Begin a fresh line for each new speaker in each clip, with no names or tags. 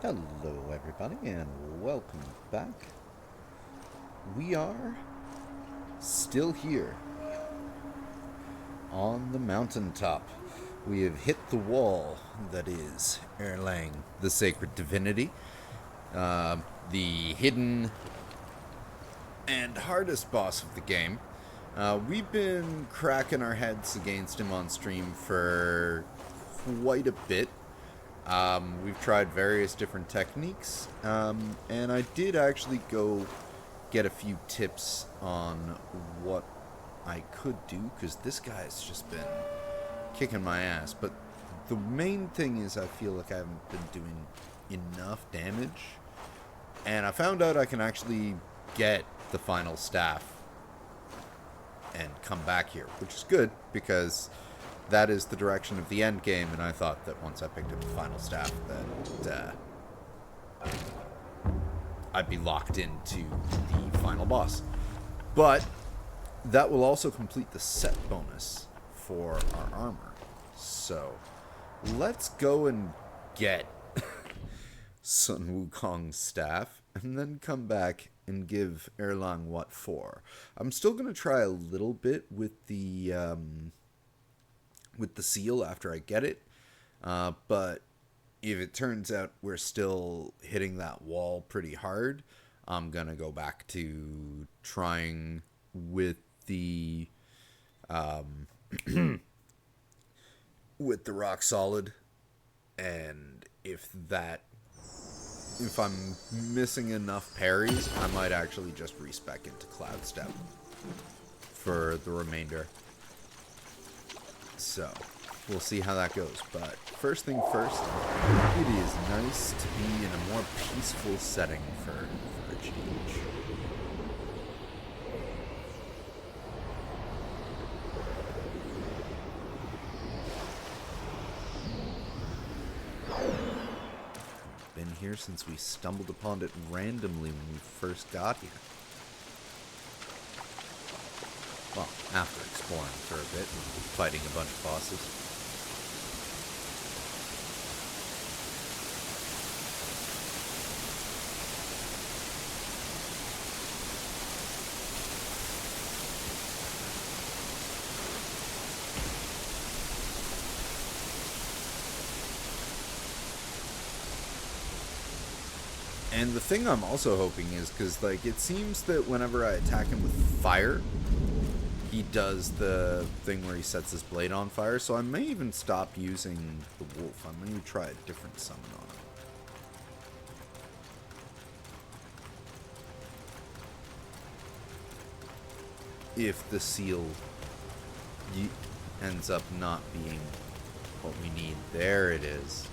Hello, everybody, and welcome back. We are still here on the mountaintop. We have hit the wall that is Erlang, the sacred divinity, the hidden and hardest boss of the game. We've been cracking our heads against him on stream for quite a bit. We've tried various different techniques, and I did actually go get a few tips on what I could do, because this guy's just been kicking my ass. But the main thing is I feel like I haven't been doing enough damage, and I found out I can actually get the final staff and come back here, which is good, because that is the direction of the end game, and I thought that once I picked up the final staff that I'd be locked into the final boss. But that will also complete the set bonus for our armor. So let's go and get Sun Wukong's staff and then come back and give Erlang what for. I'm still going to try a little bit with the seal after I get it, but if it turns out we're still hitting that wall pretty hard, I'm gonna go back to trying with the with the rock solid, and if I'm missing enough parries, I might actually just respec into Cloud Step for the remainder. So, we'll see how that goes. But first thing first, it is nice to be in a more peaceful setting for a change. Been here since we stumbled upon it randomly when we first got here. Well, after exploring for a bit and fighting a bunch of bosses. And the thing I'm also hoping is, because like it seems that whenever I attack him with fire, he does the thing where he sets his blade on fire, so I may even stop using the wolf. I may try a different summon on him. If the seal ends up not being what we need. There it is.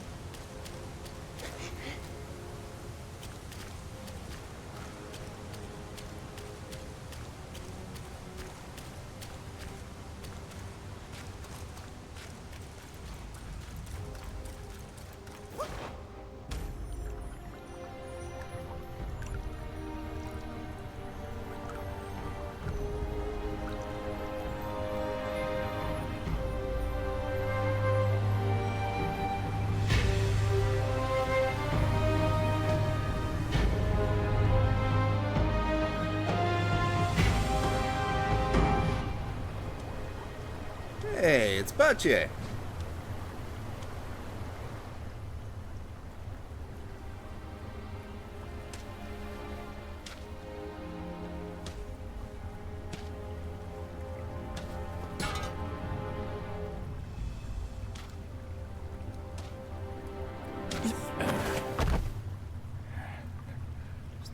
Hey, it's Bache. Is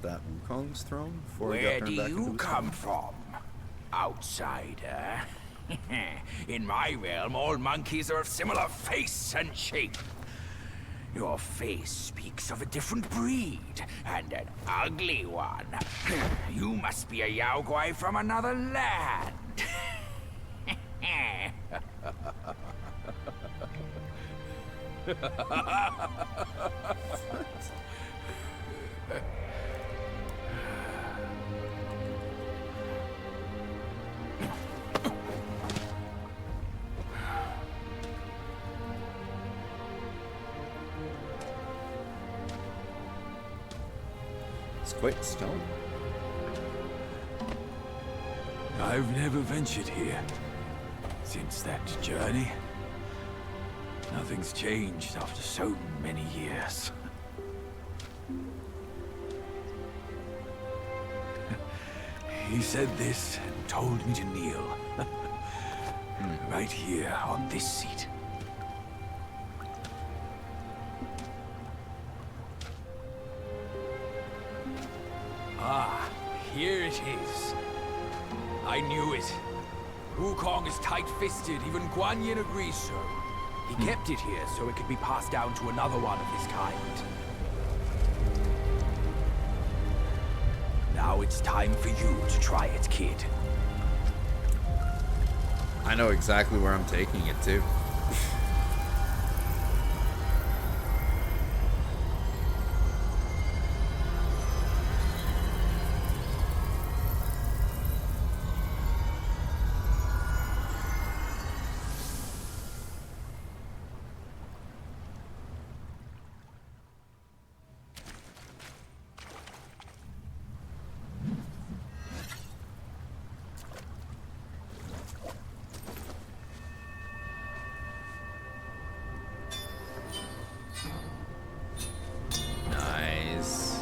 that Wukong's throne?
Where do you come from, outsider? In my realm, all monkeys are of similar face and shape. Your face speaks of a different breed, and an ugly one. You must be a Yao Guai from another land.
quite stone.
I've never ventured here since that journey. Nothing's changed after so many years. He said this and told me to kneel. Right here on this seat. Ah, here it is. I knew it. Wukong is tight-fisted, even Guan Yin agrees so. He kept it here so it could be passed down to another one of his kind. Now it's time for you to try it, kid.
I know exactly where I'm taking it to. Nice.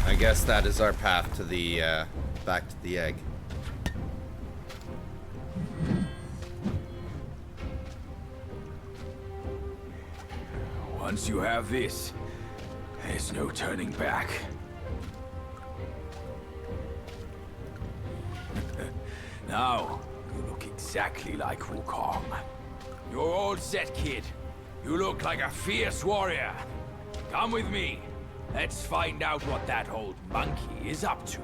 I guess that is our path to the, back to the egg.
Once you have this, there's no turning back. Now, you look exactly like Wukong. You're all set, kid. You look like a fierce warrior. Come with me. Let's find out what that old monkey is up to.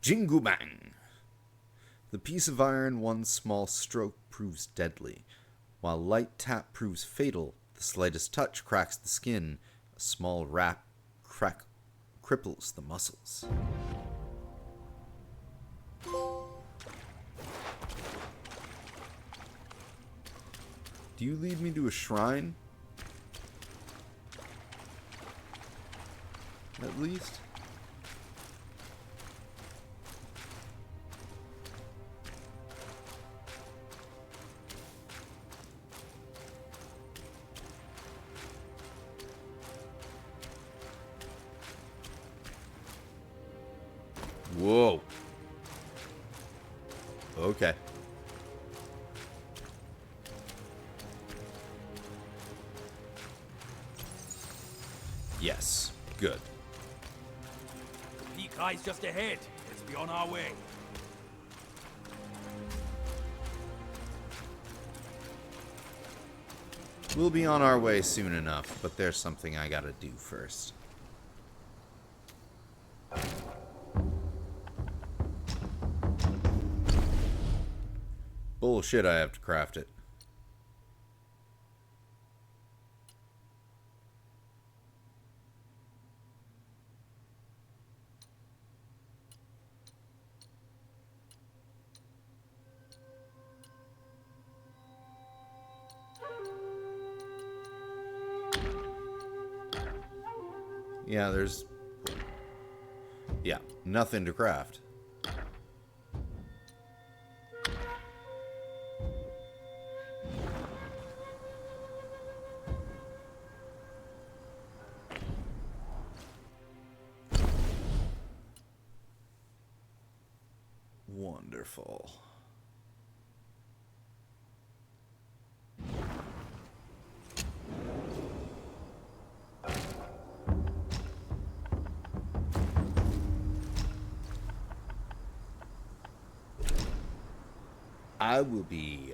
Jingu Bang! The piece of iron, one small stroke proves deadly. While light tap proves fatal, the slightest touch cracks the skin. A small rap crack cripples the muscles. Do you lead me to a shrine? At least? Whoa. Okay. Yes. Good.
Peak lies just ahead. Let's be on our way.
We'll be on our way soon enough, but there's something I gotta do first. Bullshit, I have to craft it. Yeah, there's... Yeah, nothing to craft. Wonderful. I will be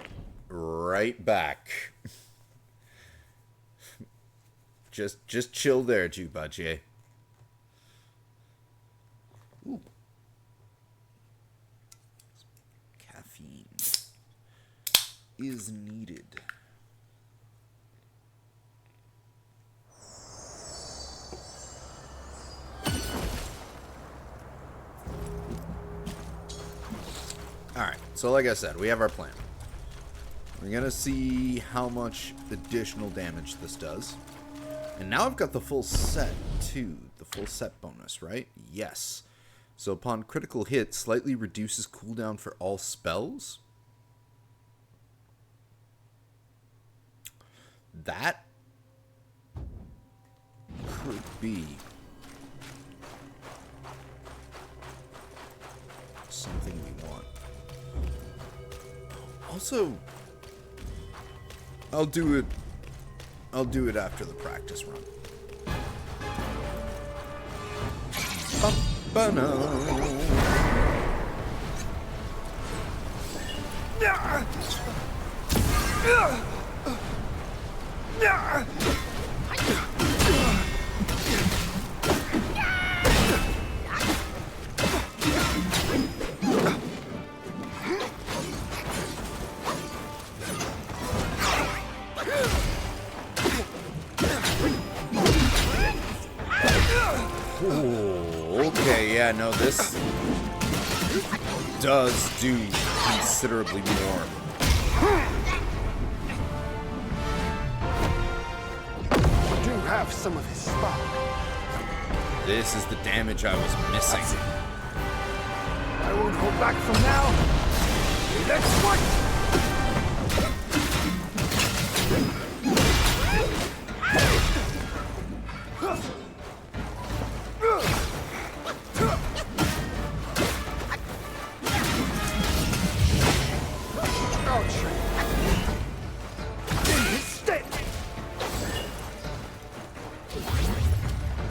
right back. Just chill there, Jubache. Ooh. Caffeine is needed. Alright, so like I said, we have our plan. We're gonna see how much additional damage this does. And now I've got the full set, too. The full set bonus, right? Yes. So upon critical hit, slightly reduces cooldown for all spells. That could be something we want. Also, I'll do it after the practice run. Okay, yeah, no, this does do considerably more.
Do have some of his spark.
This is the damage I was missing.
I won't hold back from now. Let's fight!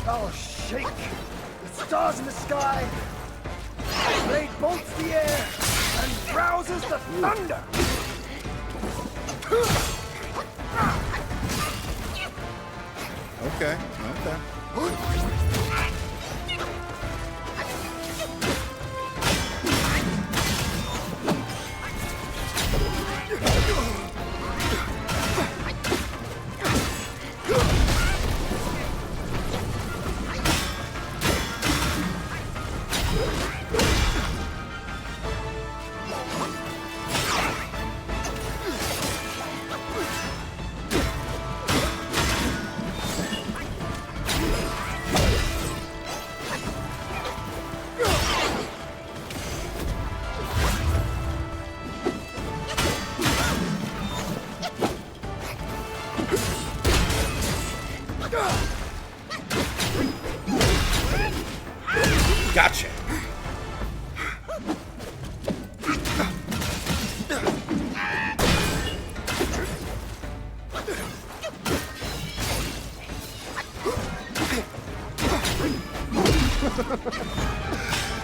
I'll shake the stars in the sky, blade bolts the air, and rouses the thunder!
Okay, okay. Gotcha.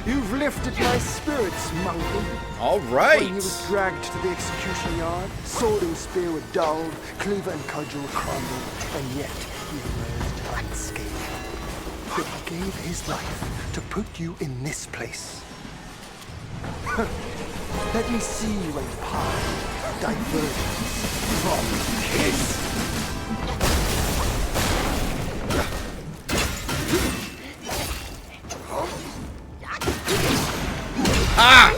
You've lifted my spirits, monkey.
All right.
When he was dragged to the execution yard, sword and spear were dulled, cleaver and cudgel were crumbled, and yet he emerged unscathed. But he gave his life to put you in this place. Let me see you and path divergence from his.
Ah!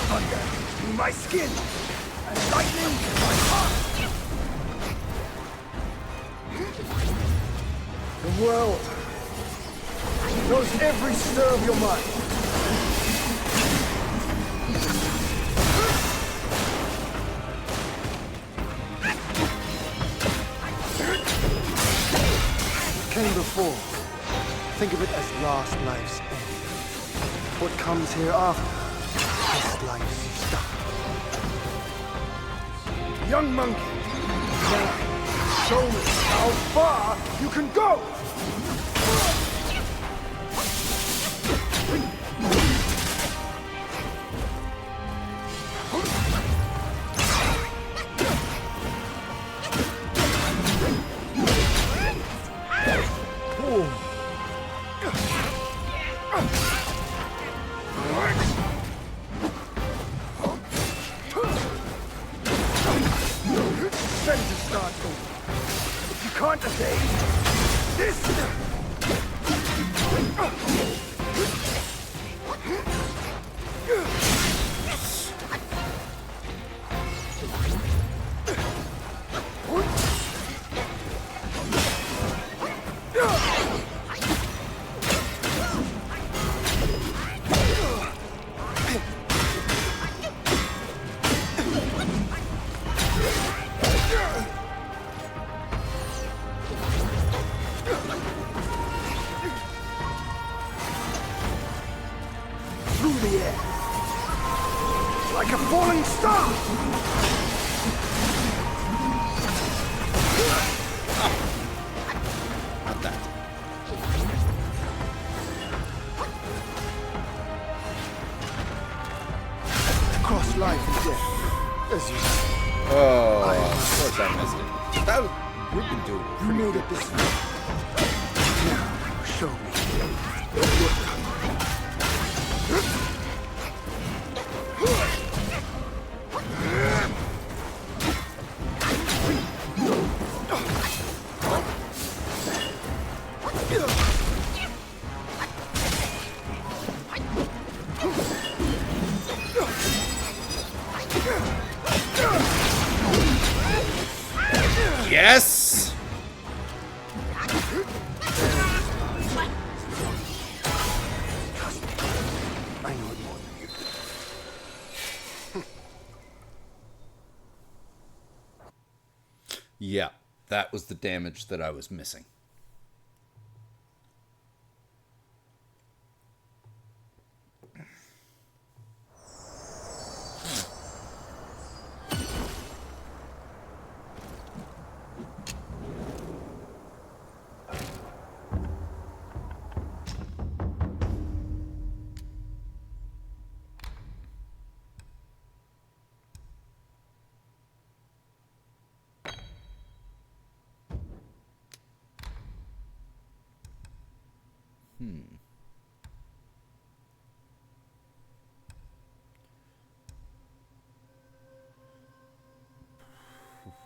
Thunder in my skin, and lightning in my heart. The world knows every stir of your mind. Came before. Think of it as last life's end. What comes hereafter is life's start. Young monkey, now show me how far you can go! ready to start over. If you can't evade this... through the air, like a falling star.
Not that.
Across life and death, as you say.
Oh, of course I missed it. That was, we've been doing
You
pretty
made
good.
it this far. Now, show me.
Yes!
I know it more than you do.
Yeah, that was the damage that I was missing.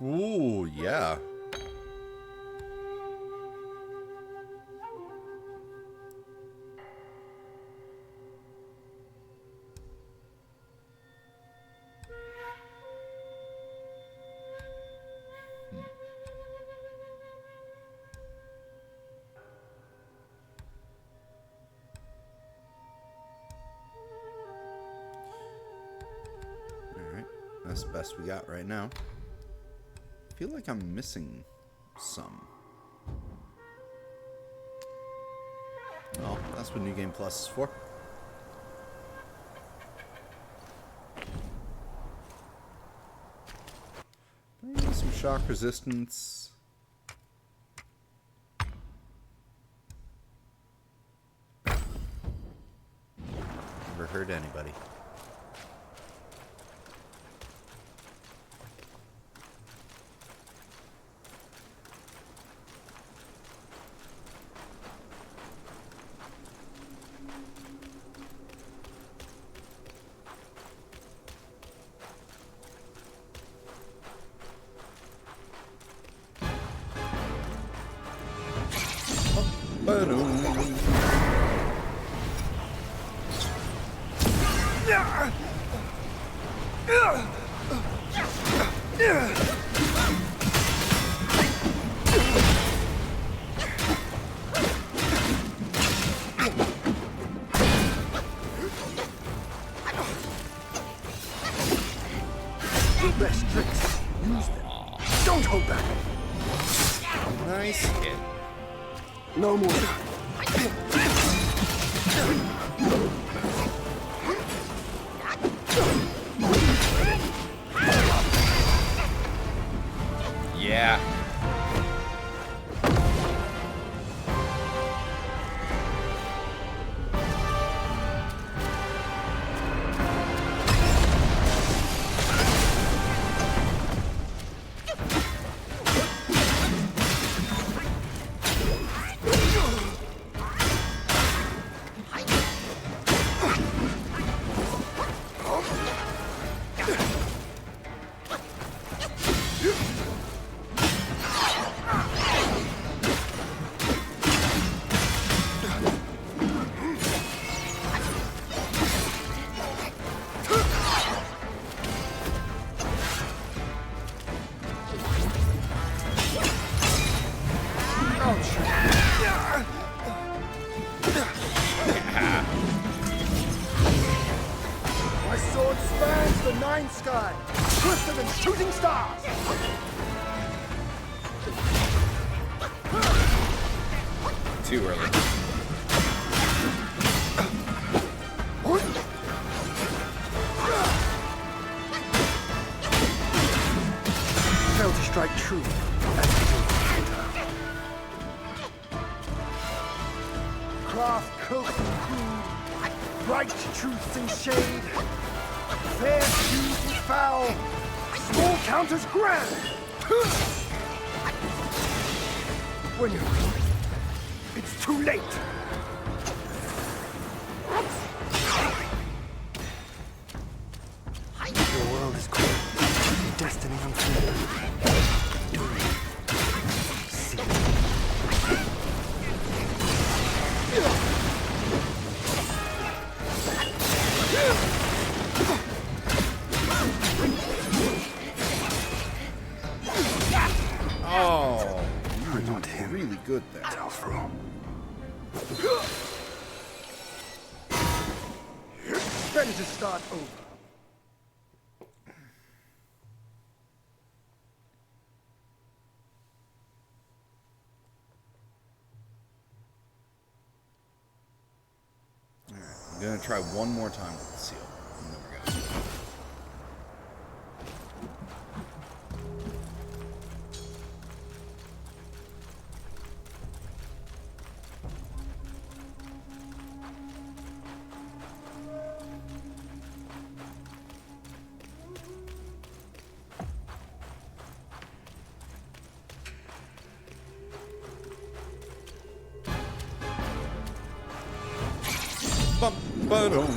Ooh, yeah. Alright, that's the best we got right now. I feel like I'm missing some. Oh, that's what New Game Plus is for. Maybe some shock resistance. Never hurt anybody.
Your best tricks. Use them. Don't hold back.
Nice hit.
No more.
Yeah.
My sword spans the nine sky, swifter than shooting stars!
Too early.
Fail to strike true, as futile. Craft coax and crude, bright truth and shade, fair hues and foul, small counters grand. When you're ready, it's too late. Your world is cold, your destiny unclear. See.
Oh,
You're not him.
really good there.
Alfro. Better to start over.
I'm gonna try one more time with the seal. And then we're gonna... Ba-ba-dum.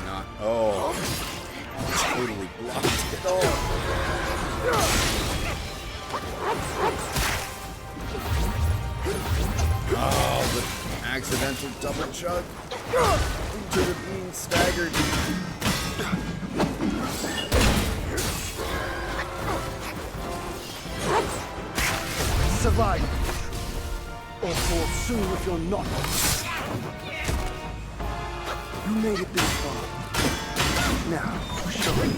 Not... Oh. Totally blocked it all. Oh, the accidental double chug into the being staggered.
Survive. Or fall soon if you're not. You made it this far. Now, show me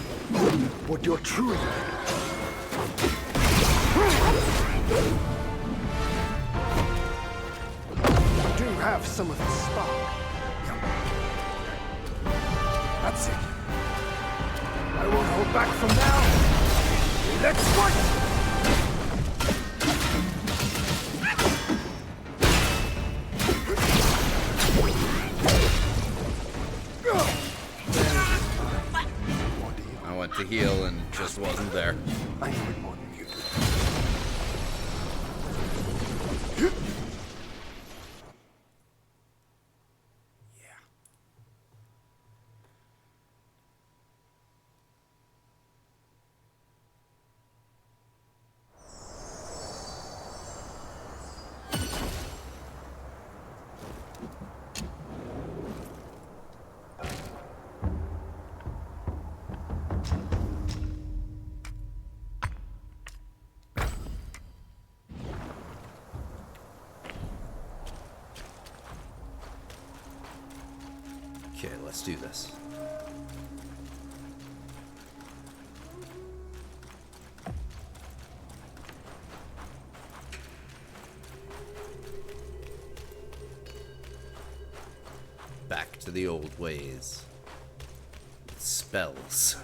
what you're truly like. You do have some of the spark, young man. That's it. I won't hold back from now. Let's fight!
I went to heal and just wasn't there.
I know it more than you do.
Yeah. Okay, let's do this. Back to the old ways. With spells.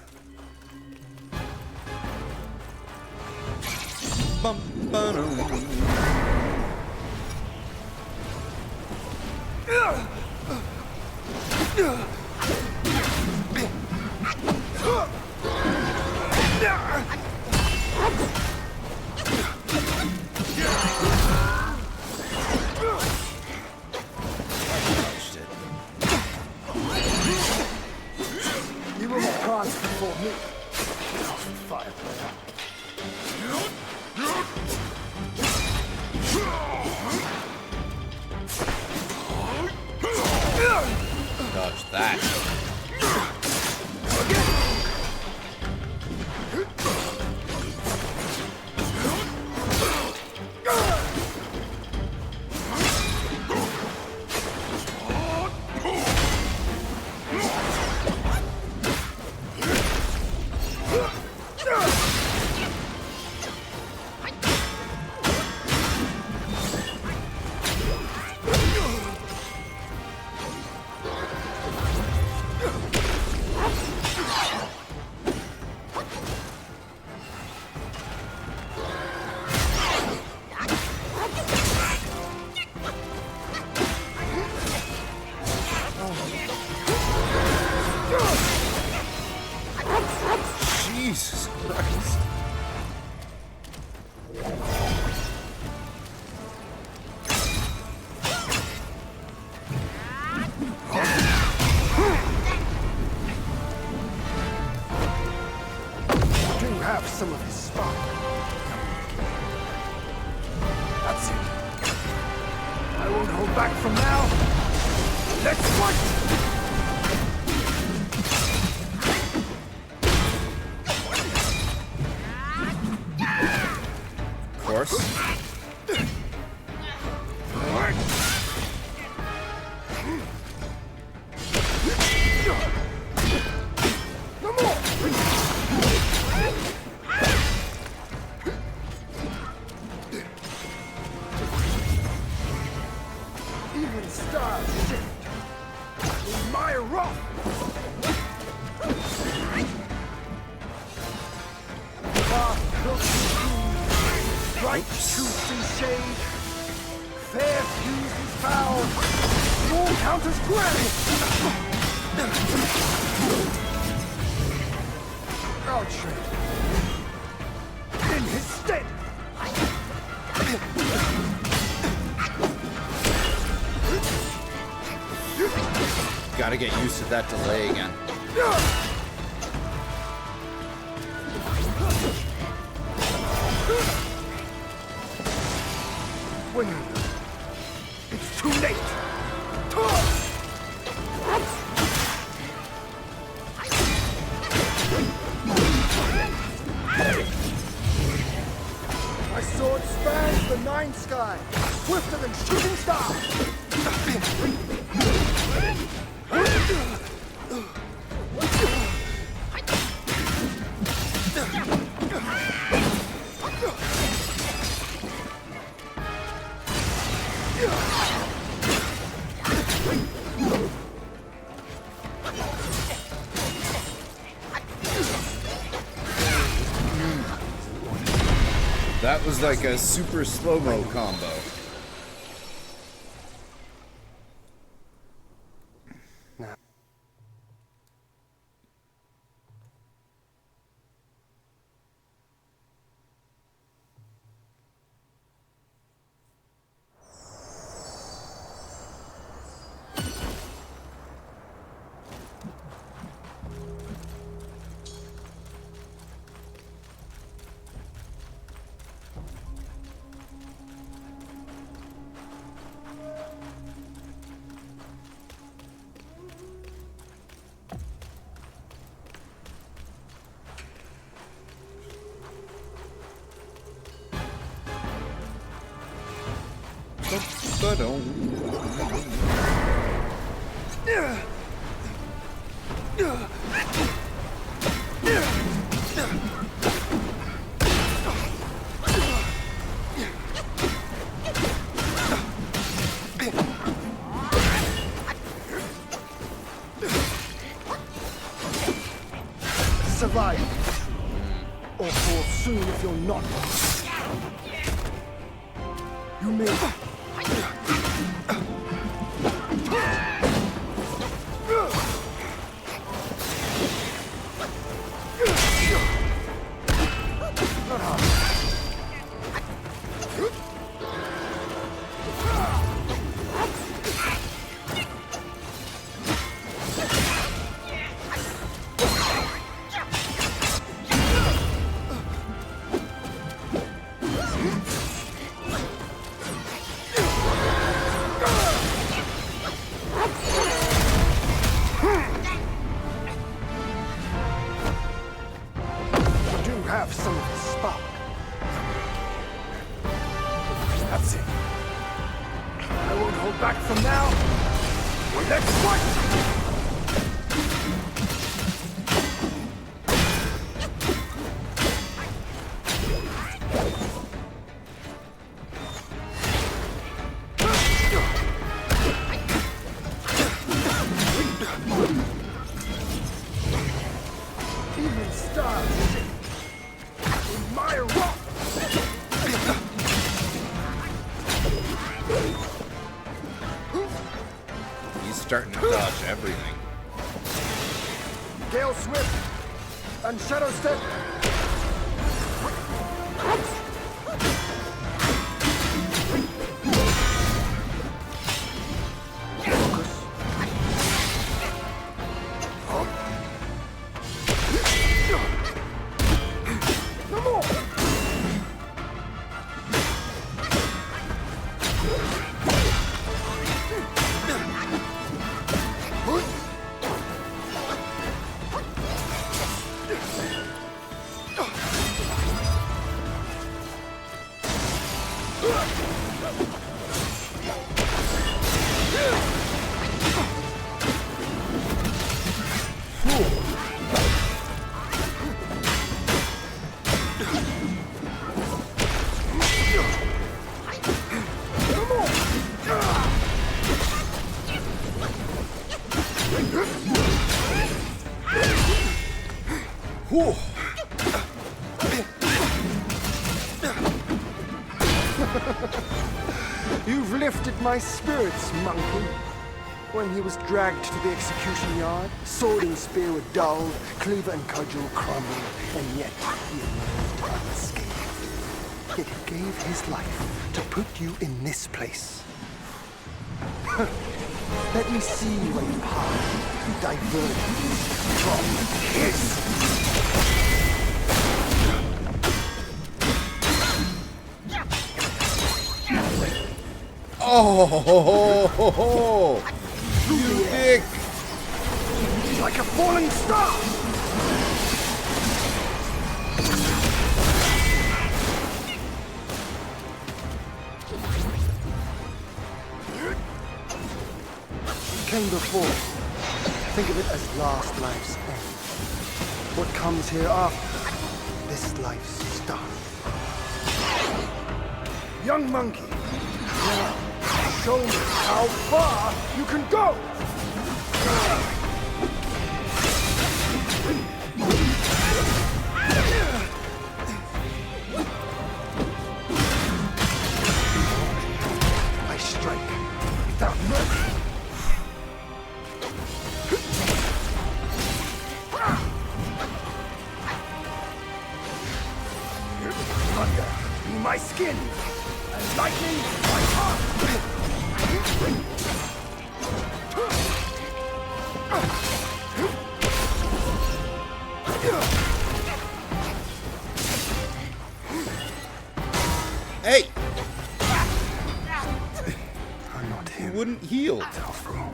Bum, ba-dum.
You will advance before me. Fire player.
Dodge that. Jesus Christ.
Do have some of his spark. That's it. I won't hold back from now. Let's fight!
Of course.
No more! Even stars shift in my wrath. Dark looks true, bright truth and shade, fair fuse and foul, all count as granted. I'll trade in his stead.
Gotta get used to that delay again.
When it's too late. My sword spans the nine sky, swifter than shooting stars.
That was like a super slow-mo combo.
survive. Or fall soon if you're not. You may... Not hard. Have some of the spark. That's it. I won't hold back from now. Let's fight! Even stars. My rock!
He's starting to dodge everything.
Gale Swift and Shadow Step. Focus. No more!
Whew.
You've lifted my spirits, monkey. When he was dragged to the execution yard, sword and spear were dulled, cleaver and cudgel crumbled, and yet he emerged unscathed. Yet he gave his life to put you in this place. Let me see where your path diverges from his.
Oh, you dick!
Like a falling star! Came before. Think of it as last life's end. What comes hereafter, this life's start. Young monkey, now show me how far you can go! I strike without mercy. Thunder be my skin, and lightning my heart.
Hey!
I'm not
He
him.
wouldn't heal.
After all.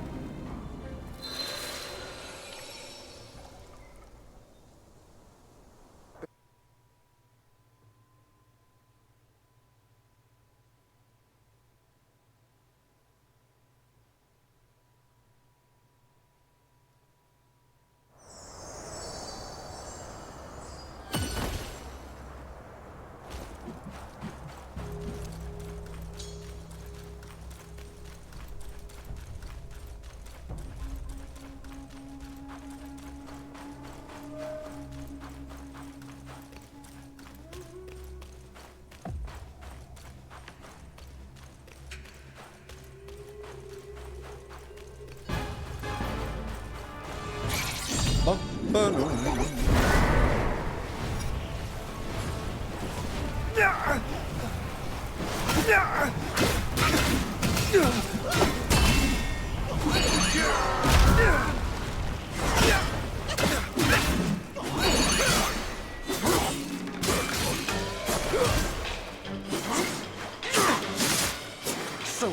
So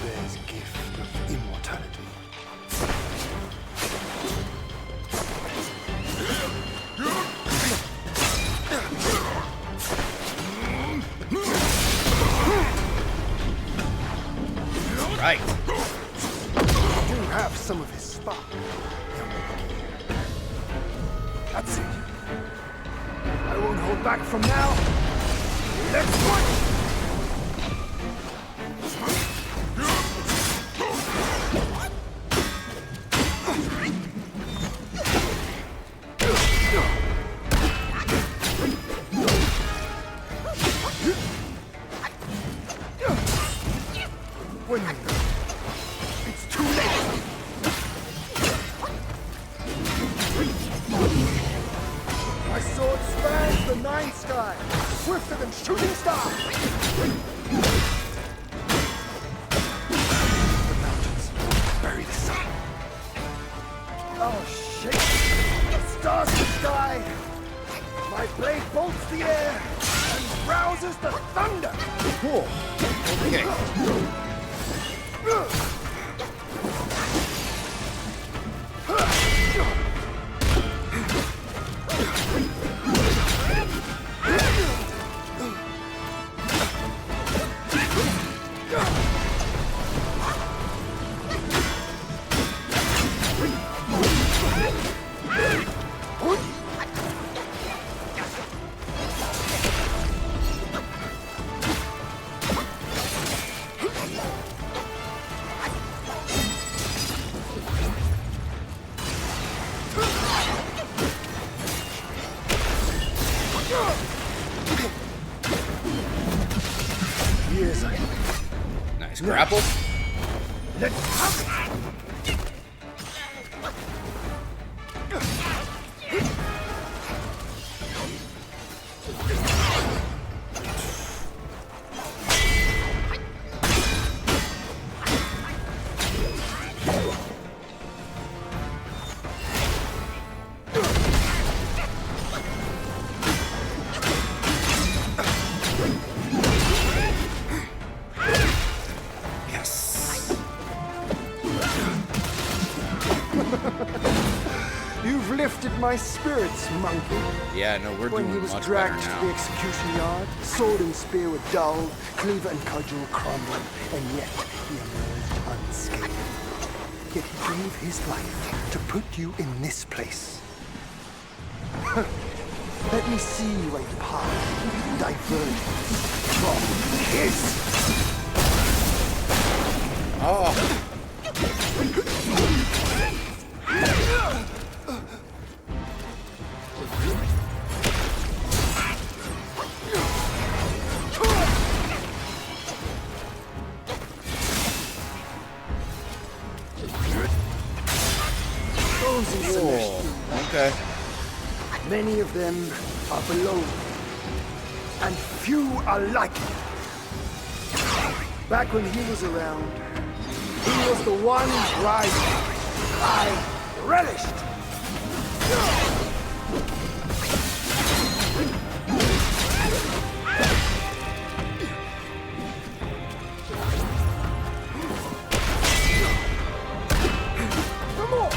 there's gift of immortality.
Right.
You do have some of his spark. That's it. I won't hold back from now. Let's fight! When it's too late. My sword spans the night sky, swifter than shooting stars. The mountains bury the sun. Oh, shake the stars in the sky. My blade bolts the air and rouses the thunder.
Cool. Okay.
Years I
Nice grapple.
let's have it.
Yes.
You've lifted my spirits, monkey.
Yeah, no, we're
When
doing
he was
much better
dragged to the
now.
execution yard, sword and spear were dull, cleaver and cudgel crumbled, and yet he emerged unscathed. Yet he gave his life to put you in this place. Let me see a path divergent from his.
Oh,
Those in Celestial,
okay.
many of them are below me, and few are like him. Back when he was around, he was the one rising. I relished. Come on.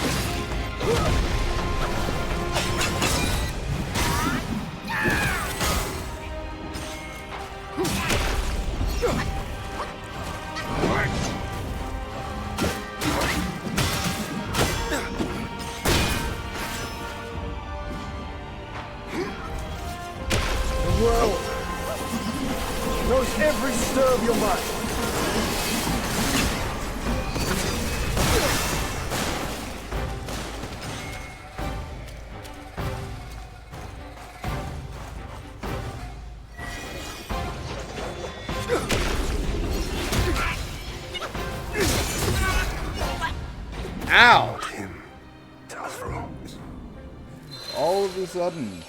The world knows every stir of your mind.
Ow!
Him, Tazro.
All of a sudden.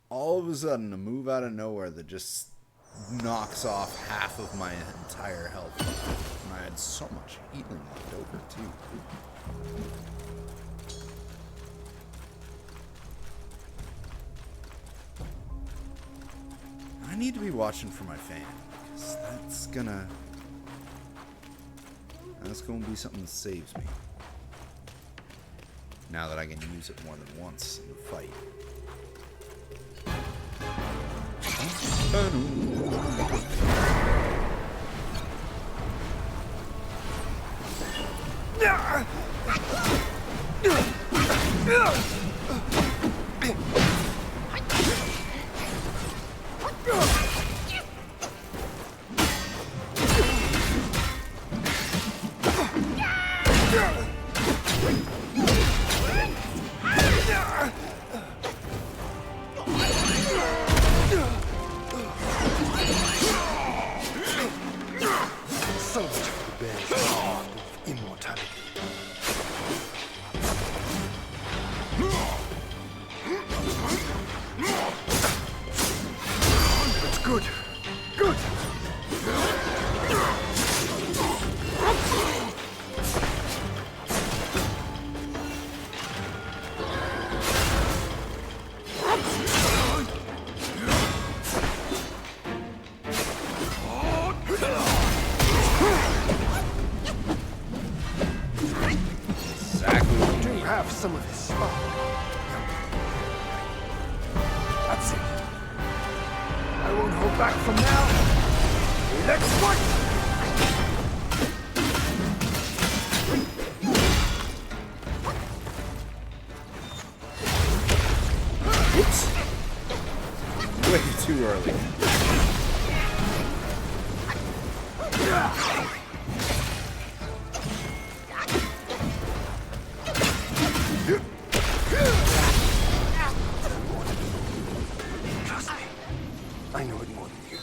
All of a sudden, a move out of nowhere that just knocks off half of my entire health. And I had so much healing left over, too. I need to be watching for my fan, because that's gonna be something that saves me. Now that I can use it more than once in the fight.
So much for the bear's path of immortality. That's good. Good. Have some of his spark. That's it. I won't hold back from now. Let's fight!
Oops. Way too early.
Trust me. I know it more than you do.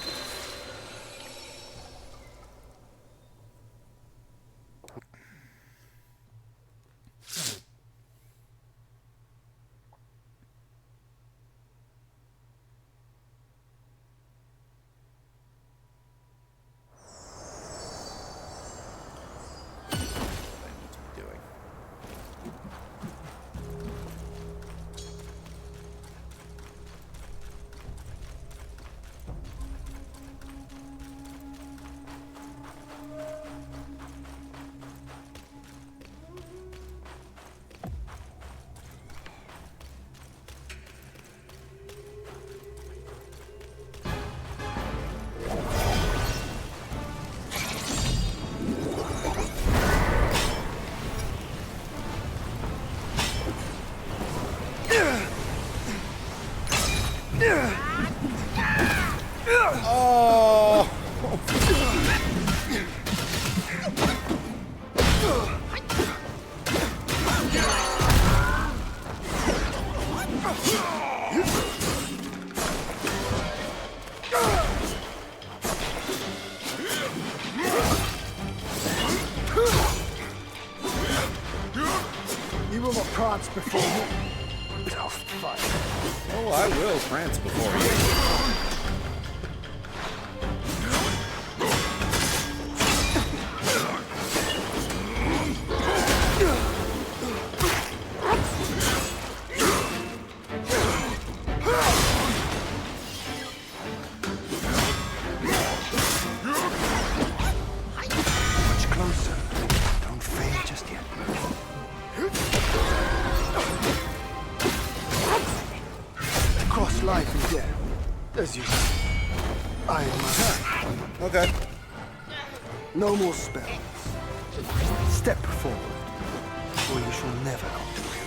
Oh!
You will not prance before me, but I'll fight.
Oh, I will prance before you.
Much closer. Don't fade just yet. Cross life and death, as you say. I am my
Okay.
No more spells. Step forward, or you shall never come to it.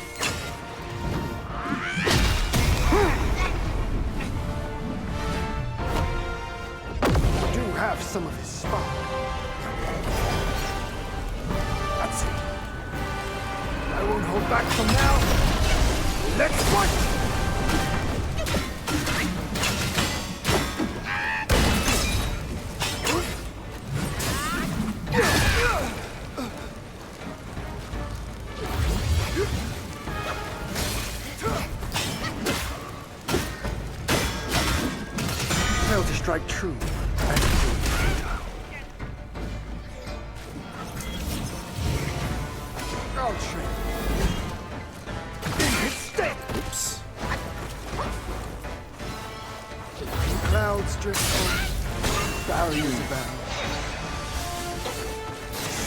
Do have some of his spark. That's it. I won't hold back from now. Let's fight! strike true and prove futile. I'll train in his stead.
Oops.
Clouds drift over, barriers abound.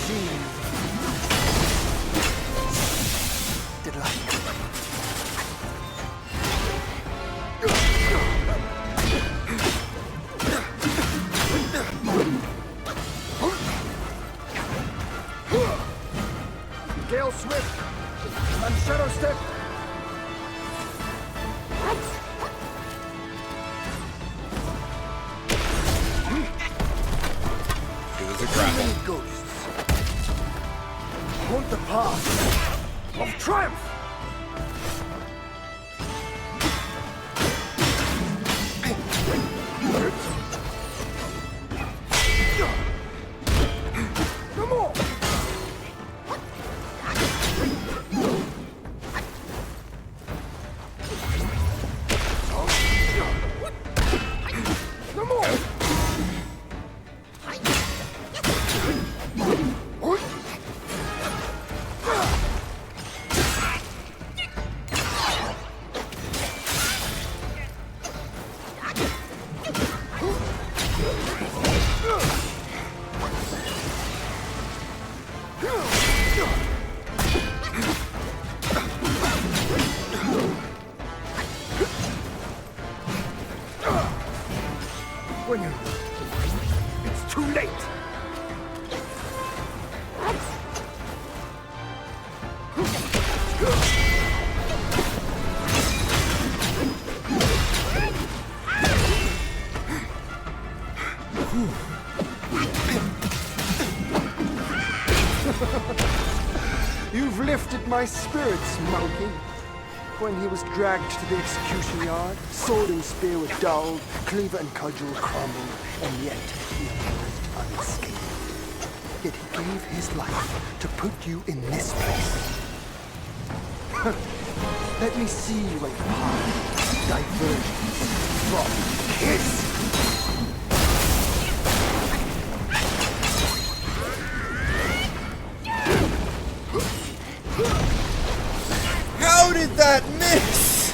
Seeing delight. Gale Swift and Shadow Step.
It was a grapple.
Many ghosts haunt the path of triumph. No more. No more. When it's too late. You've lifted my spirits, monkey. When he was dragged to the execution yard, sword and spear were dulled, cleaver and cudgel crumbled, and yet he emerged unscathed. Yet he gave his life to put you in this place. Let me see where your path diverges from his.
How did that miss?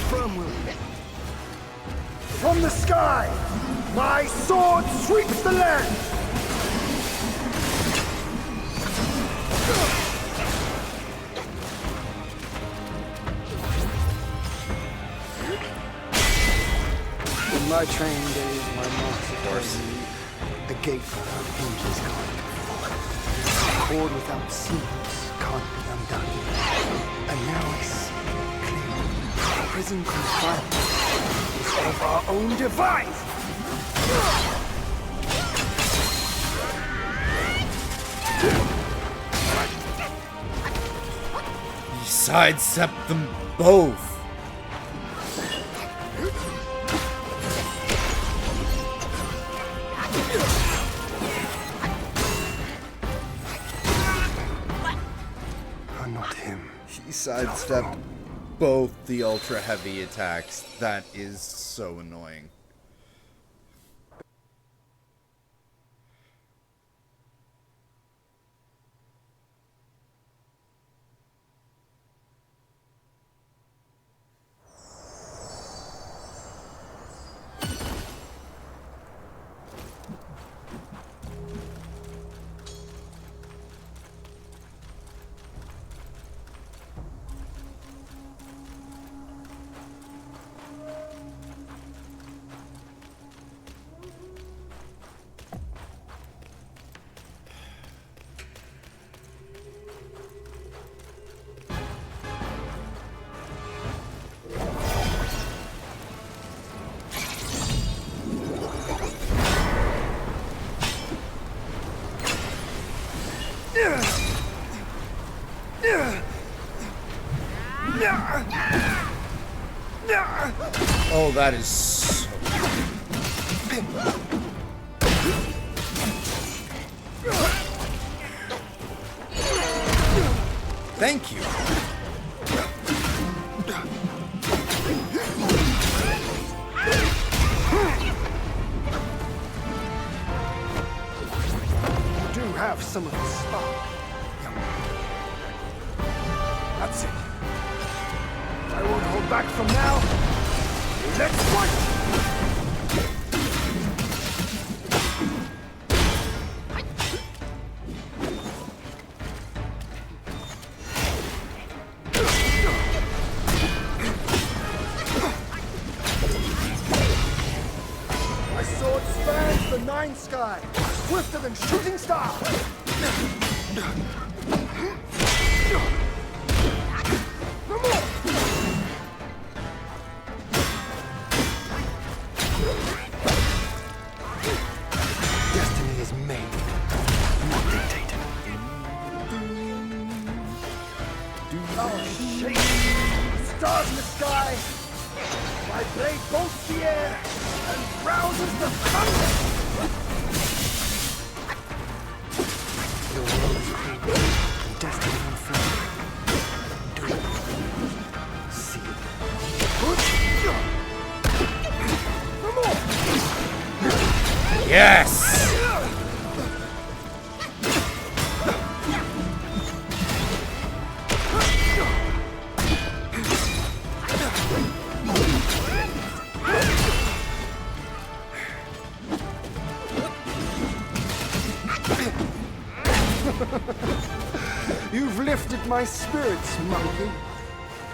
Firm will. From the sky, my sword sweeps the land. In my training days, my master told me a gate without hinges can't be fought. A cord without seams can't be undone. And now I see clearly, prison confinement is of our own device.
He sidestepped them both.
Not him.
He sidestepped both the ultra heavy attacks. That is so annoying. Oh, that is so... Thank you.
You do have some of the spark, young man. That's it. I won't hold back from now. Let's fight! My sword spans the nine sky, swifter than shooting star. No more! Destiny is made, not dictated. Our shape, stars in the sky, my blade bolts the air and rouses the thunder. The world is created and destiny unfolded. Do it. See it. No more!
Yes!
You've lifted my spirits, monkey.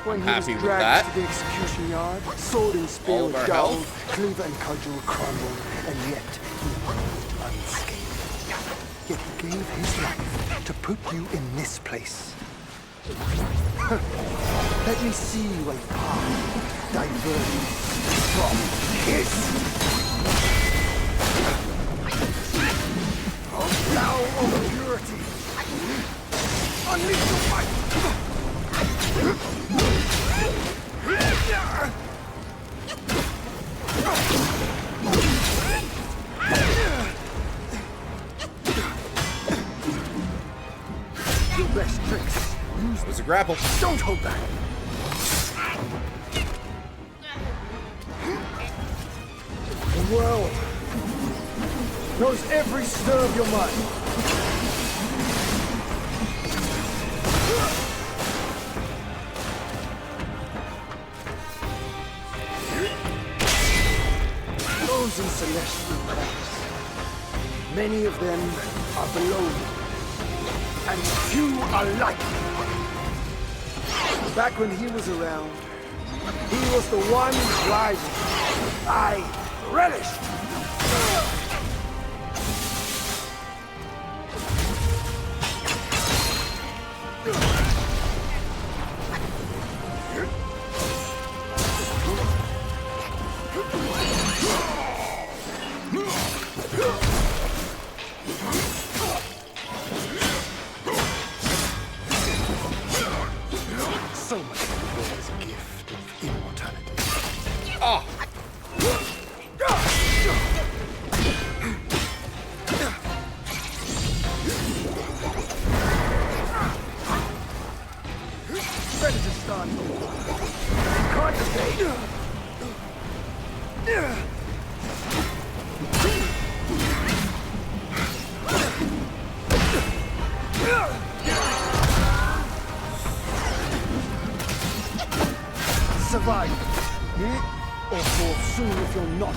When he was
Happy with
dragged
that.
to the execution yard, sword and spear
All of
were
our
dulled,
health.
cleaver and cudgel crumbled, and yet he remained unscathed. Yet he gave his life to put you in this place. Let me see a path diverging from his. Oh, thou of purity! Unleash your might! Your best tricks.
It was a grapple.
Don't hold back. The world knows every stir of your mind. Those in celestial realms, many of them are below you, and few are like you. Back when he was around, he was the one driving. I relished. So much of the world is a gift of immortality.
Oh,
Ready to start. Can't evade. Survive. Or fall soon if you're not.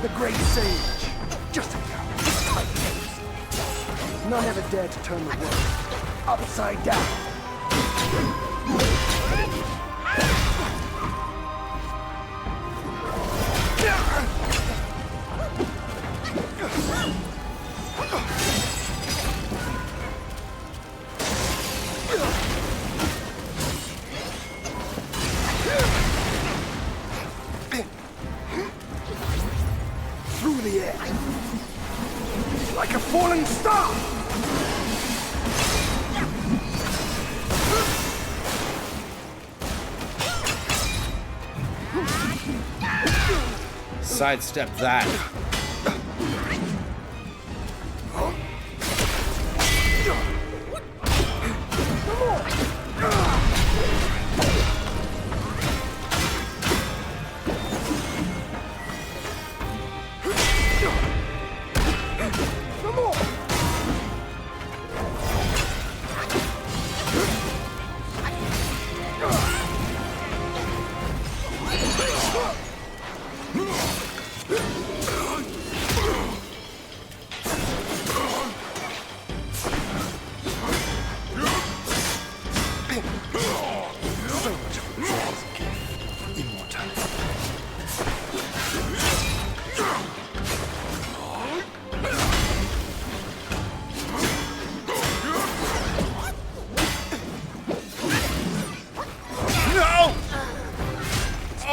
The great sage. Just a coward. None ever dared to turn the world upside down. Through the air, like a falling star.
sidestep that.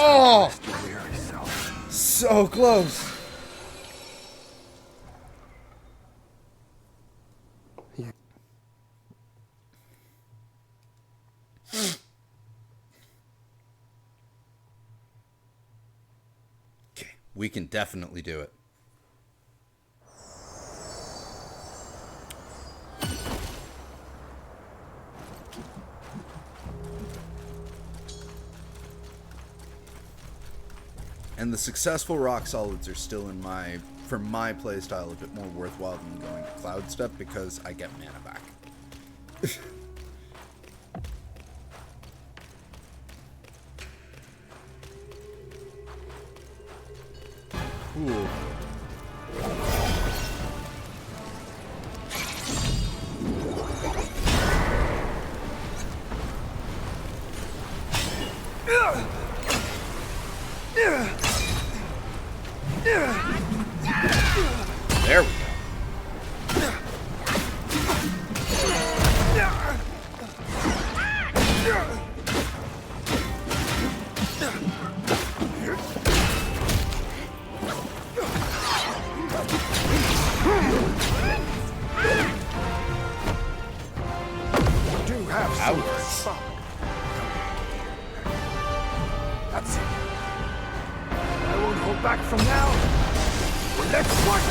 Oh! So close. Okay, we can definitely do it. And the successful rock solids are still in my, for my playstyle, a bit more worthwhile than going to cloud step because I get mana back. Cool. There we go.
Do have some spark. That's it. I won't hold back from now. Let's fight!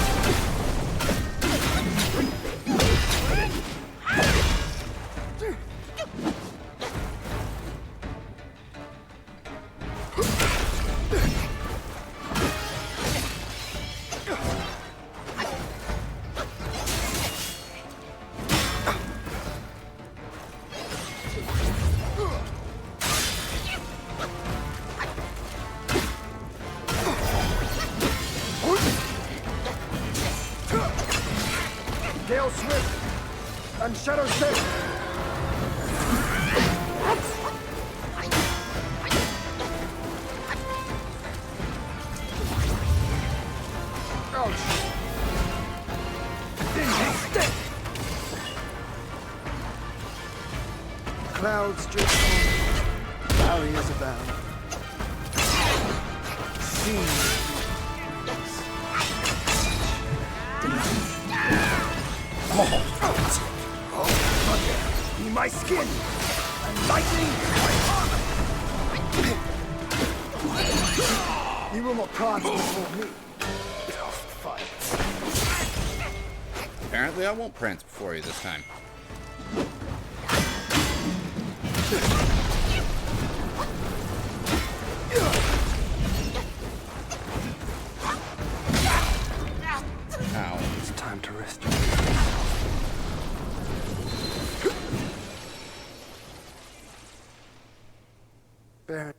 Gale Swift and Shadow Step. Ouch. Step. Clouds drift on. Barriers abound. Seas. Be my skin, and lightning my armor. You will not prance before me. Fine.
Apparently I won't prance before you this time. Ow.
It's time to rest. Baron.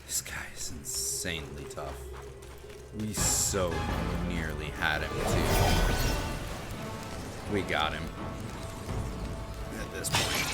This guy is insanely tough. We so nearly had him too. We got him. At this point.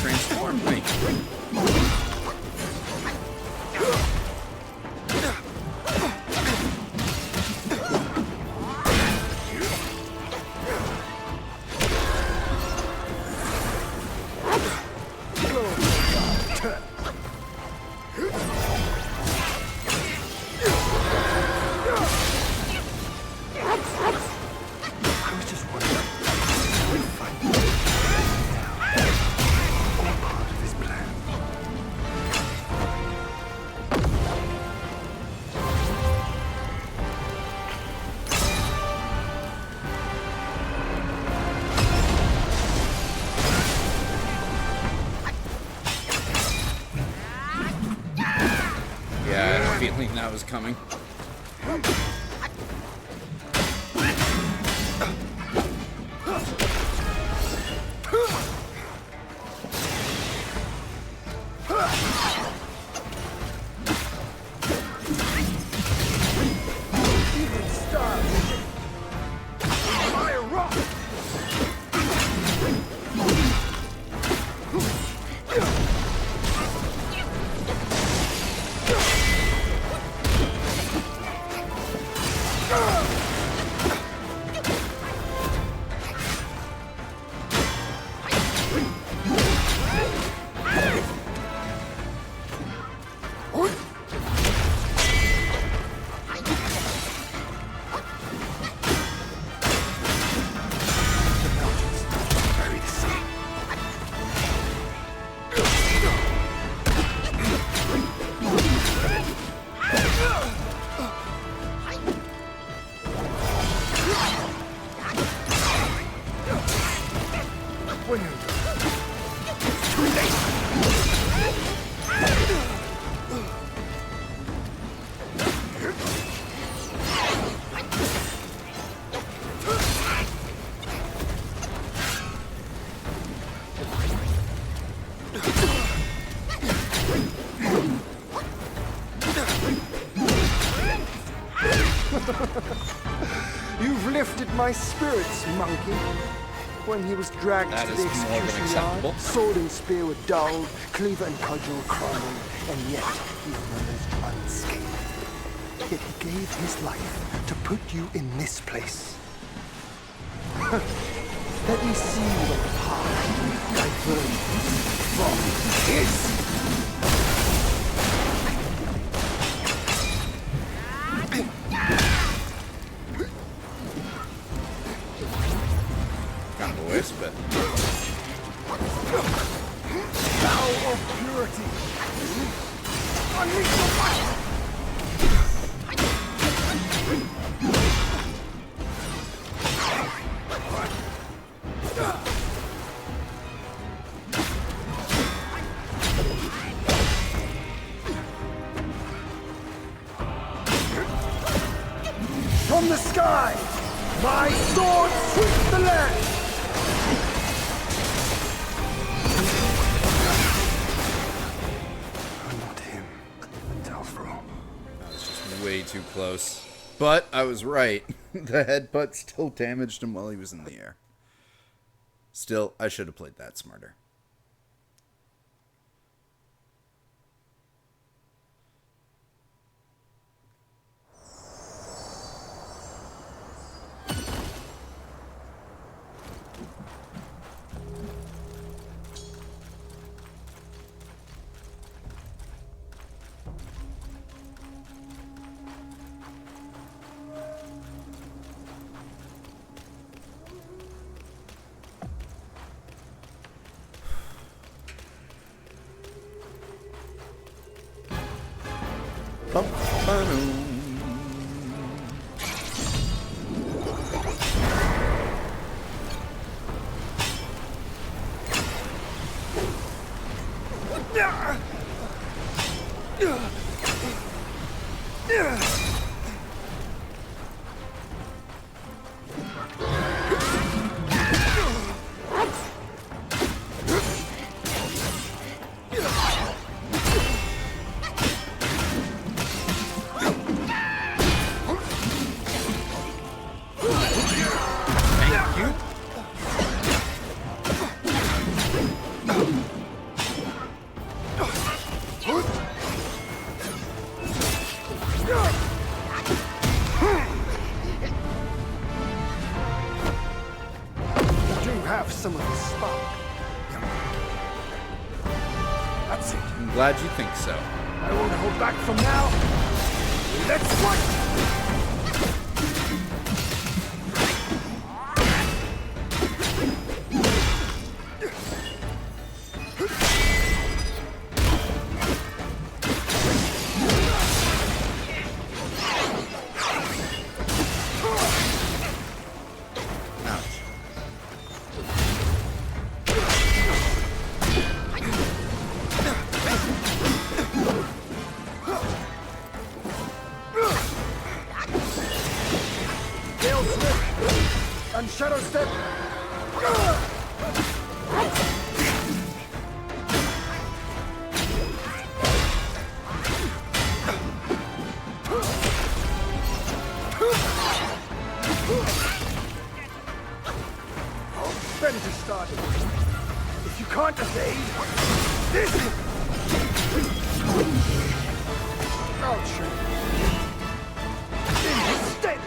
Transformed me.
I was just wondering, would fight now, all part of his plan.
Yeah, I had a feeling that was coming.
Even style. Fire rock. Bury the sun. When you're too late. You've lifted my spirits, monkey. When he was dragged
That
to
is
the
more than
execution
acceptable.
yard, sword and spear were dulled, cleaver and cudgel crumbled, and yet he emerged unscathed. Yet he gave his life to put you in this place. Let me see the path diverged from his.
Kind of a wisp, but
Vow of purity. Unleash the fire. From the sky, my sword sweeps the land. Not him, Telfro.
I was just way too close. But I was right. The headbutt still damaged him while he was in the air. Still, I should have played that smarter. Bum, ba-dum.
some of the spark.
That's it.
I'm glad you think so.
I won't hold back from now. Let's fight!
Ouch.
Gale slip and shadow step. Then to start it. If you can't evade, this. I'll show you. Instead.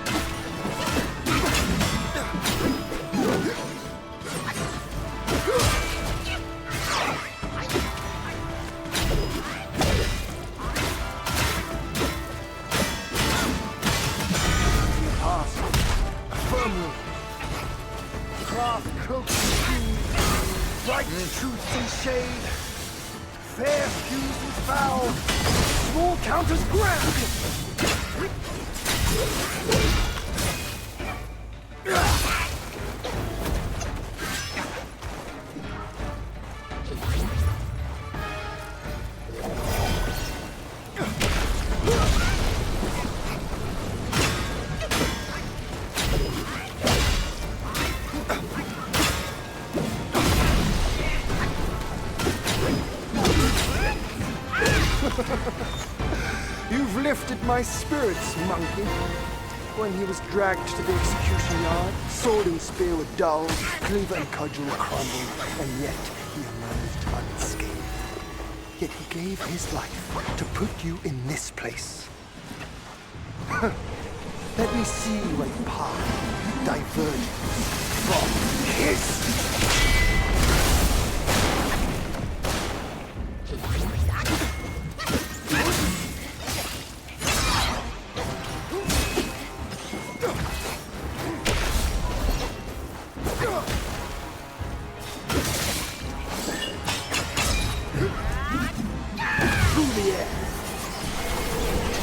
Pass firmly. Craft cloaked in hues, bright truth and shade, fair fused with foul, small counters grand. You've lifted my spirits, monkey. When he was dragged to the execution yard, sword and spear were dulled, cleaver and cudgel were crumbled, and yet he emerged unscathed. Yet he gave his life to put you in this place. Let me see where your path diverges from his. Through the air,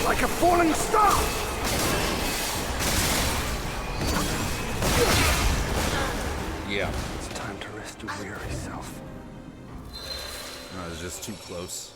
like a falling star.
Yeah.
It's time to rest your weary self.
I was just too close.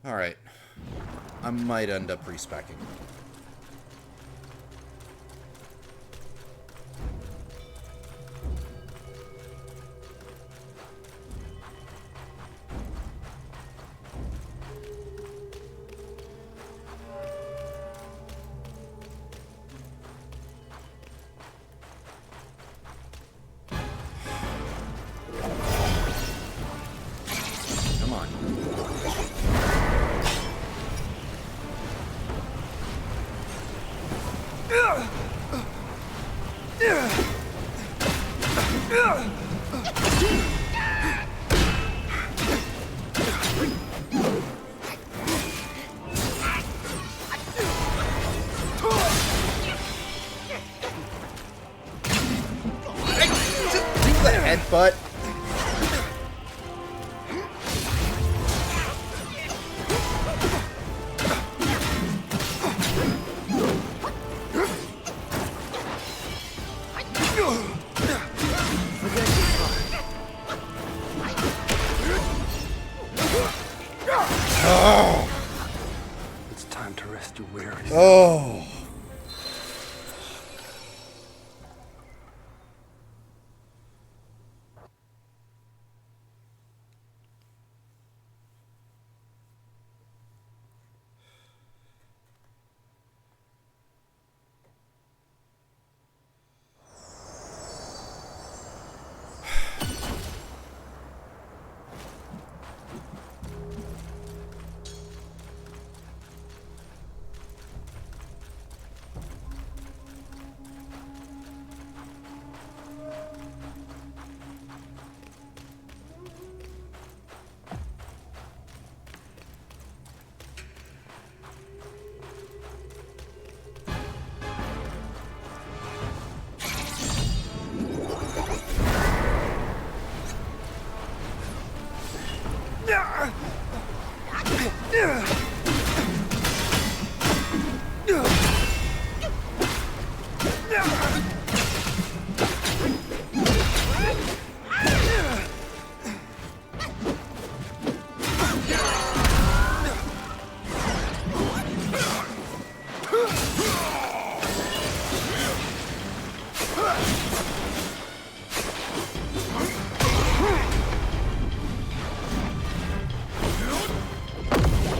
Alright. I might end up respecking. Come on. Headbutt.
Forget
Oh.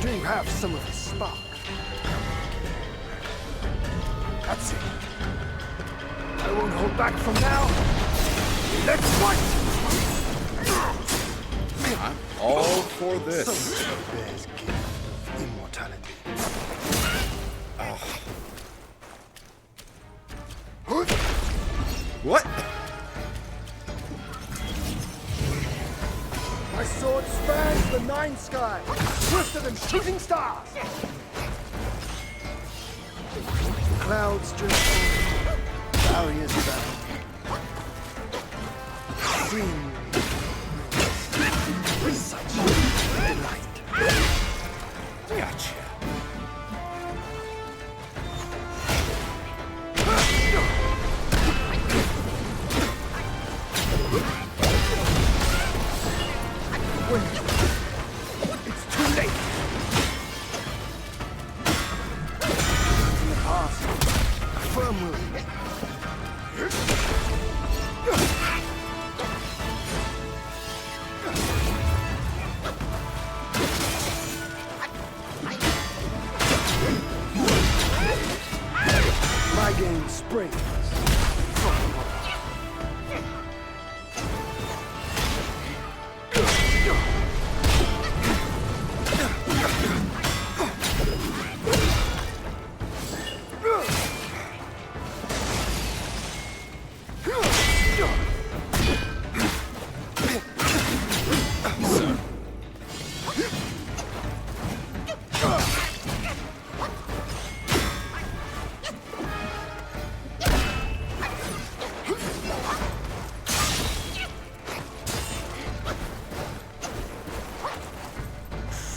Do you have some of the spark? That's it. I won't hold back from now. Let's fight!
I'm all for this.
So much the bear's gift of immortality.
What?
My sword spans the nine sky, swifter than shooting stars. Clouds drift over, barriers down. Seeing you is such delight.
Gotcha.
It's too late. In the past, firm will. My game springs from the heart.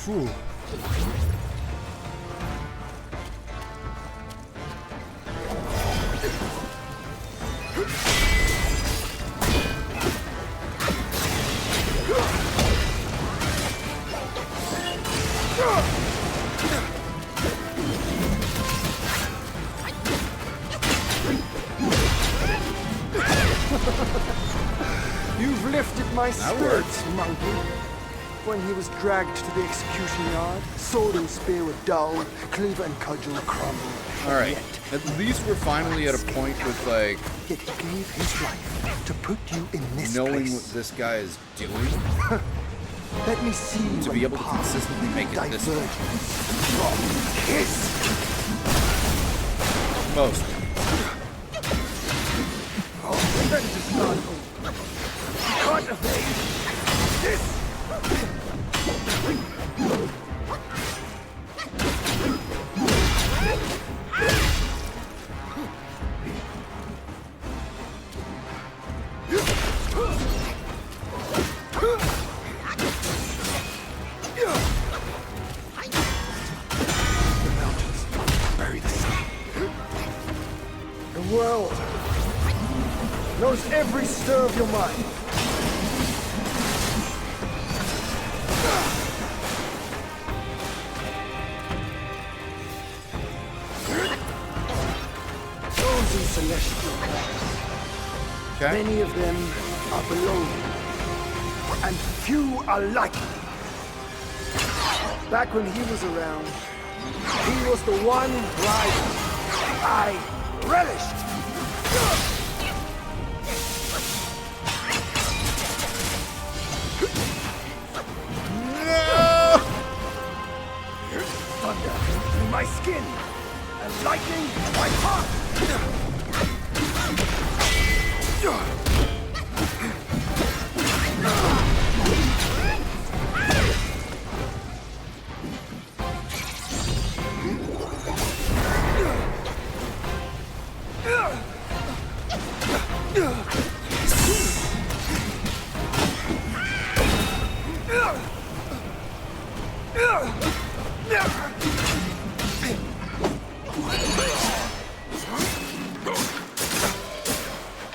Phew. You've lifted my spirits, monkey. When he was dragged to the execution yard, sword and spear were dull, cleaver and cudgel crumbled.
Alright, at least we're finally at a point with, like,
Yet he gave his life to put you in this
knowing
place.
what this guy is doing.
Let me see
To
when
be able to
path
consistently make it this
diverges from his.
Most.
Oh, that does not open. Can't evade this. The mountains bury the sun. The world knows every stir of your mind. thousand celestial clans.
Okay.
Many of them are below me, and few are like me. Back when he was around, he was the one rival I relished.
No!
Thunder through my skin, and lightning in my heart.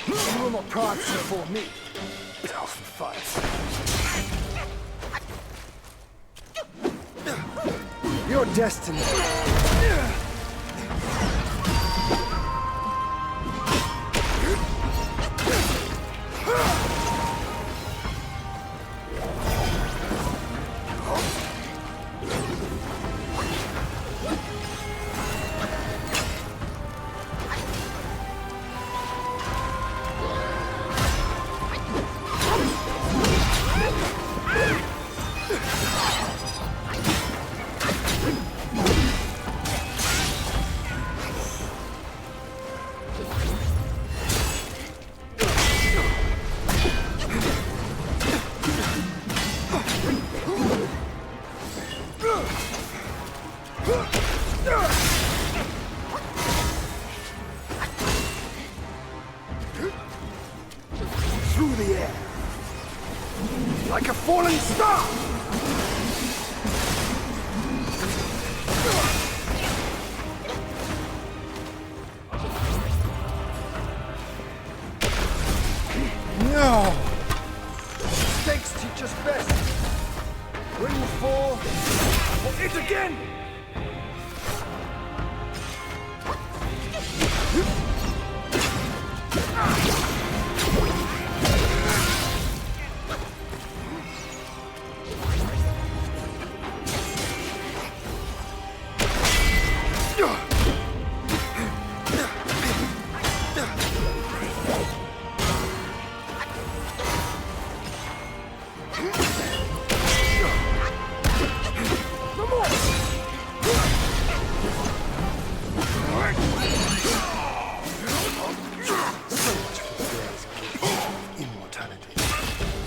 You will not prance before me, Delphin Fights. Your destiny. Through the air, like a falling star.
No!
Mistakes teach us best. When you fall, for it again.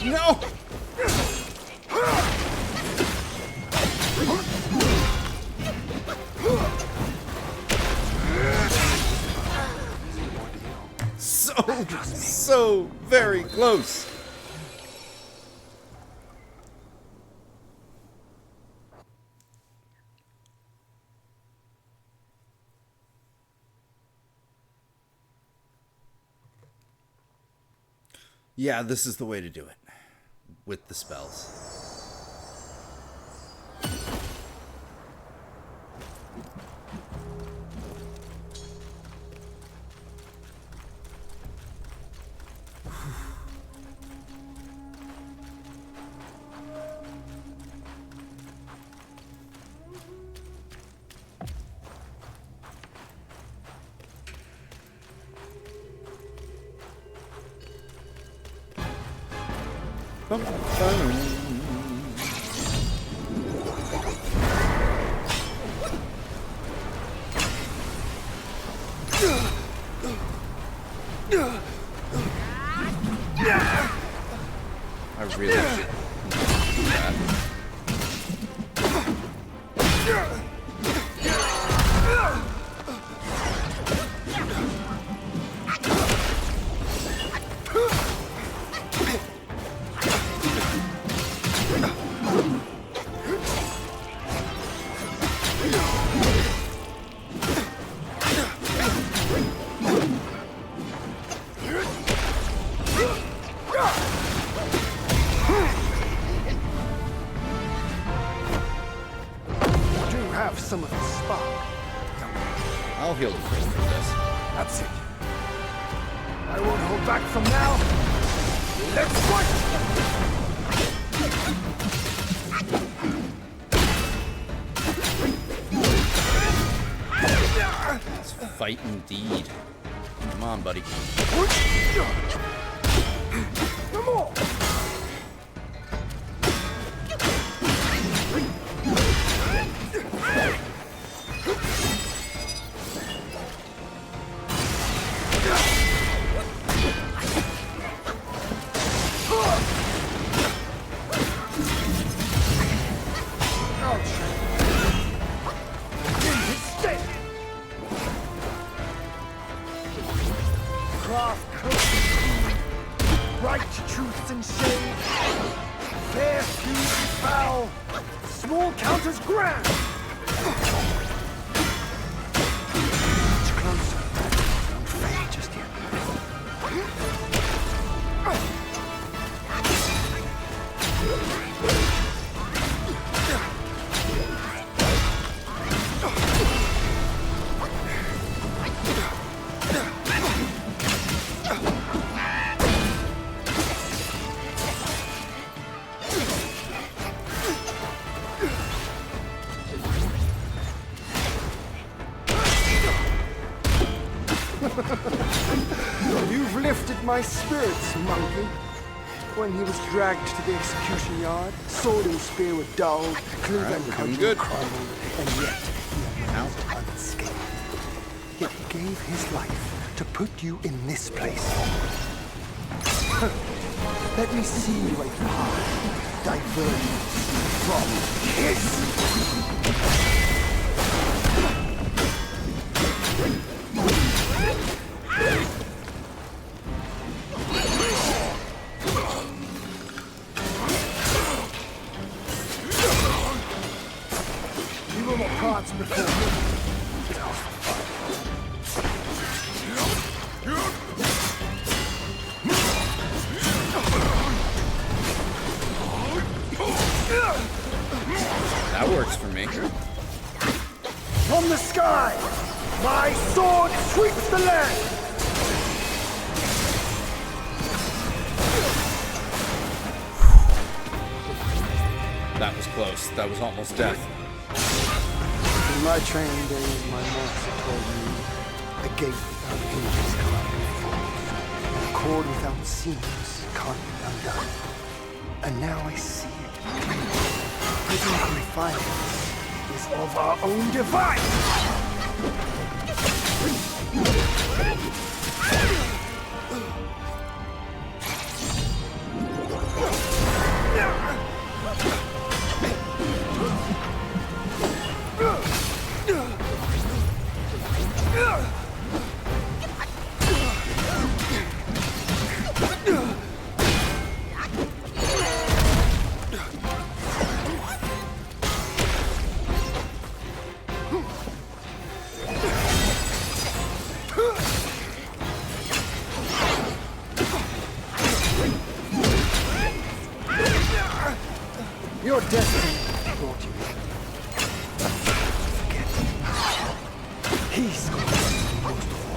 No! So very close. Yeah, this is the way to do it. With the spells. Bum, bum. I really should do that.
Some of the spark.
I'll heal the first with this.
That's it. I won't hold back from now. Let's fight!
Let's fight indeed. Come on, buddy.
Come on! Right truths and shade, fair feuds and foul, small counters grand. Much closer, don't fade just yet. You've lifted my spirits, monkey. When he was dragged to the execution yard, sword and spear were dulled, cleaver and cudgel crumbled, and yet he emerged unscathed. Yet he gave his life to put you in this place. Let me see a path diverging from his. Cards before me.
That works for me.
From the sky, my sword sweeps the land.
That was close. That was almost death.
In my training days, my master told me a gate without hinges can't be forced, and a cord without seams can't be undone. And now I see it. Prison confinement is of our own device. Your destiny brought you here. Forget. He's going to be most of all.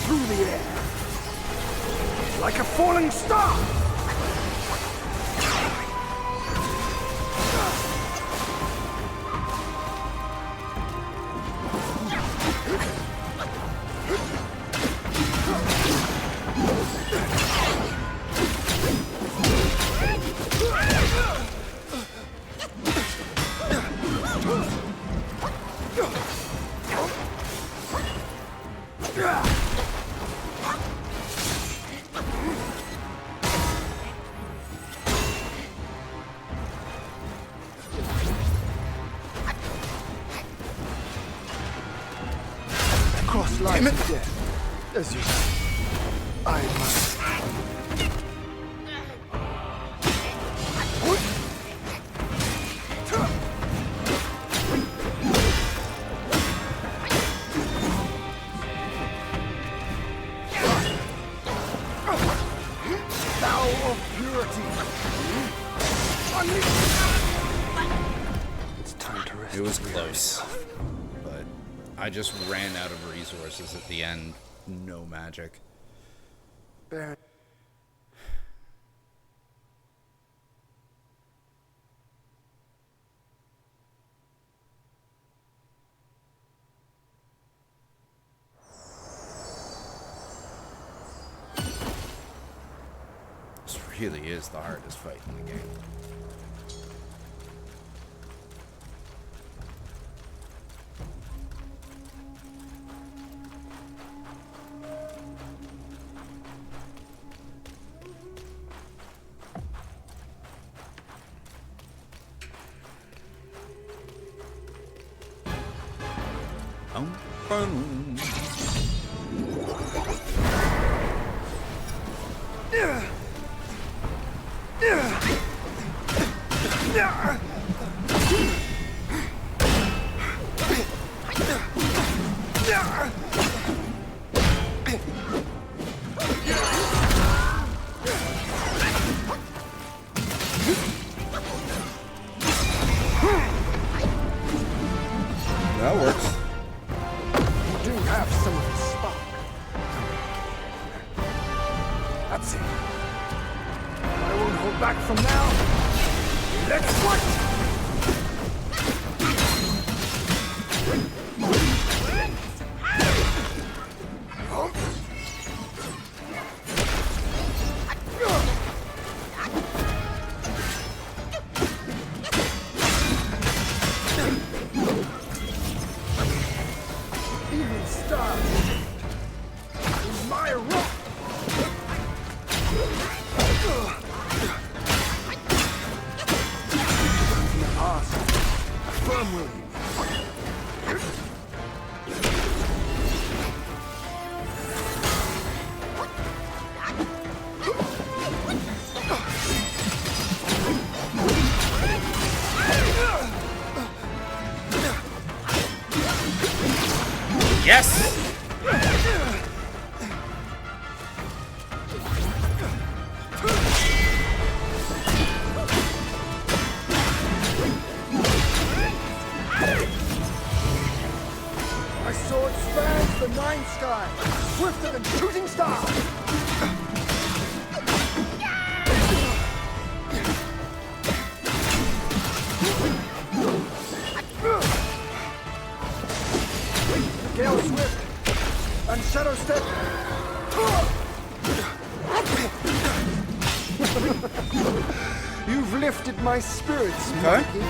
Through the air, like a falling star. Cross life and death, as you say. I must.
It was close. But I just ran out of resources at the end. No magic.
Baron.
This really is the hardest fight in the game. Boom. That works.
You do have some of the spark. That's it. I won't hold back from now. Let's fight! Even stars in my rock. In the past, a firm will you.
Yes!
My sword spans the nine skies, swifter than shooting stars. Gale Swift and Shadow Step. You've lifted my spirits,
Okay.
Mikey.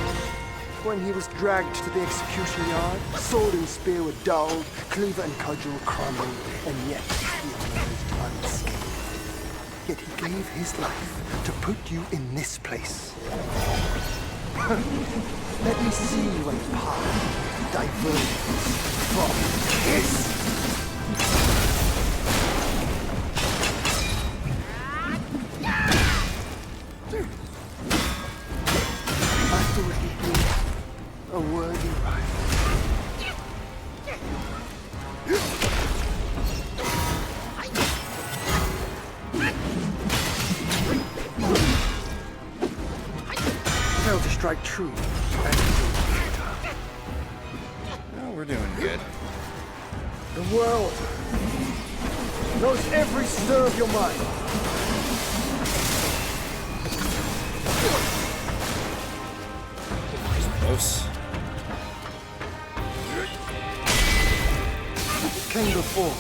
When he was dragged to the execution yard, sword and spear were dulled, cleaver and cudgel crumbled, and yet he emerged unscathed. Yet he gave his life to put you in this place. Let me see what path diverges from his. I thought he'd be a worthy rival. Failed to strike true.
Oh, we're doing good.
The world knows every stir of your mind.
Close.
It came before.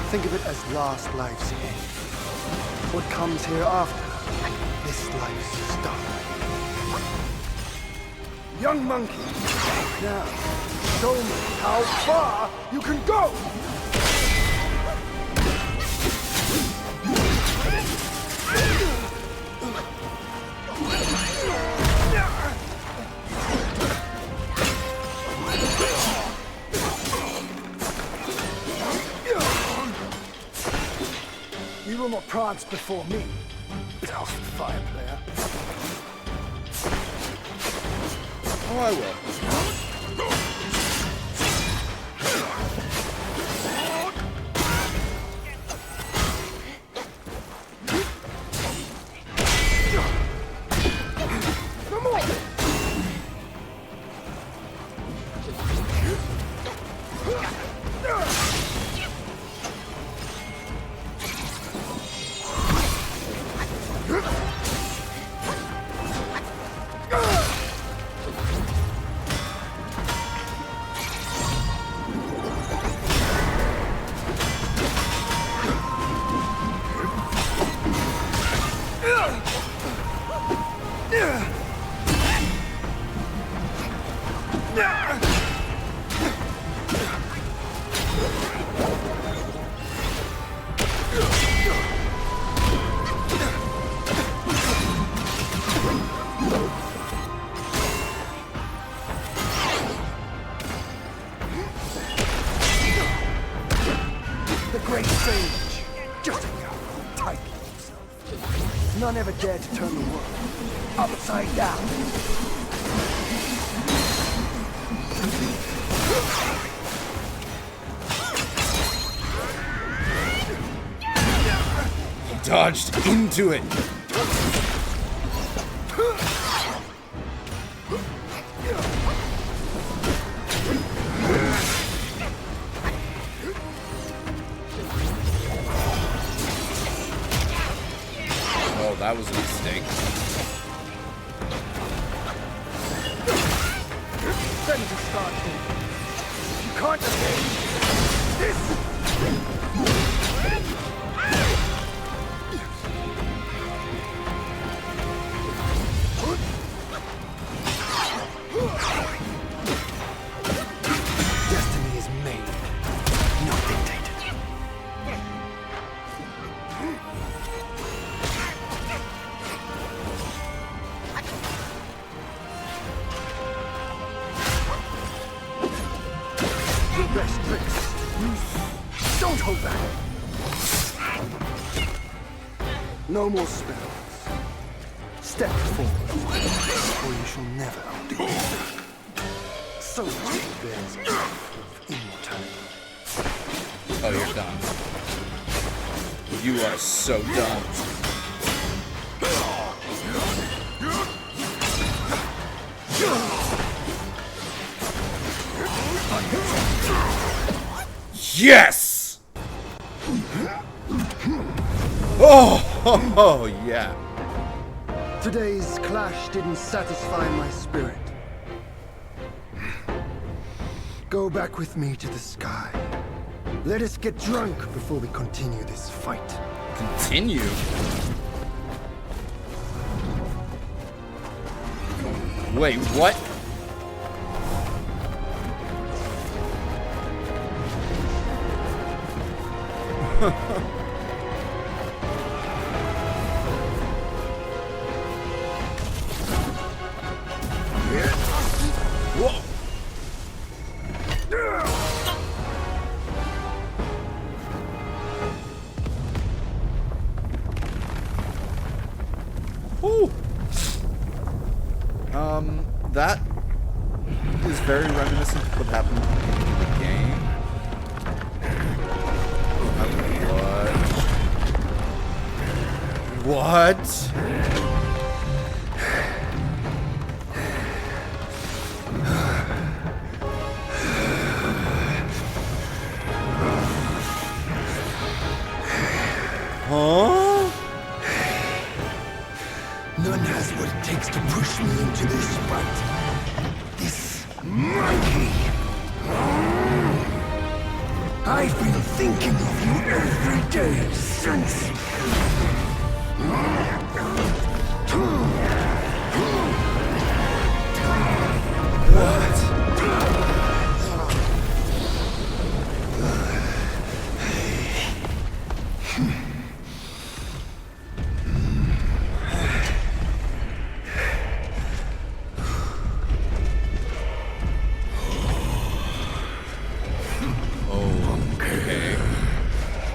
Think of it as last life's end. What comes hereafter, this life's start. Young monkey, now show me how far you can go! You will not prance before me, soft fire player.
Oh, I will.
Come on! The great sage, just how title himself. None ever dared to turn the world upside down.
He dodged into it. Oh, that was a mistake.
Then to start with. You can't escape this! Destiny is made, not dictated. Your best tricks. Don't hold back. No more spells. Step forward, or you shall never undo. So much bears of immortality.
Oh, you're done. You are so done. Yes! Oh, yeah.
Today's clash didn't satisfy my spirit. Go back with me to the sky. Let us get drunk before we continue this fight.
Continue? Wait, what? Whoa. Ooh. That is very reminiscent of what happened in the game. What? Huh?
None has what it takes to push me into this fight. This monkey. I've been thinking of you every day since.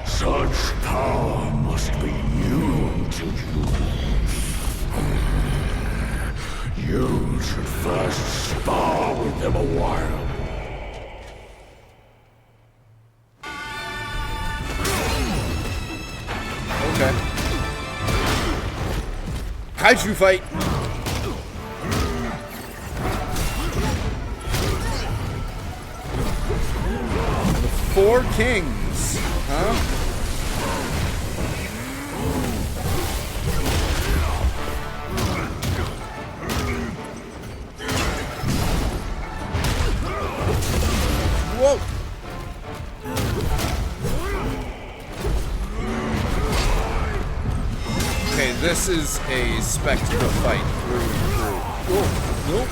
Such power must be new to you. You should first spar with them a while.
Okay. Kaiju fight. The Four Kings, huh? Whoa. Okay, this is a spectacle fight through and through. Whoa, nope.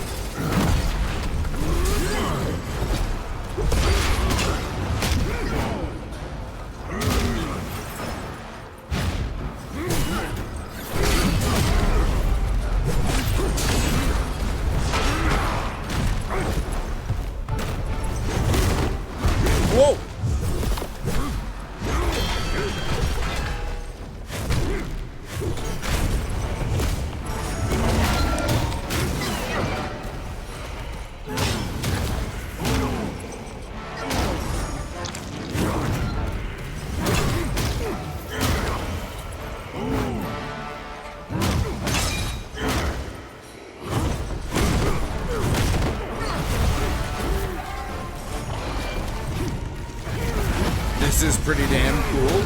This is pretty damn cool.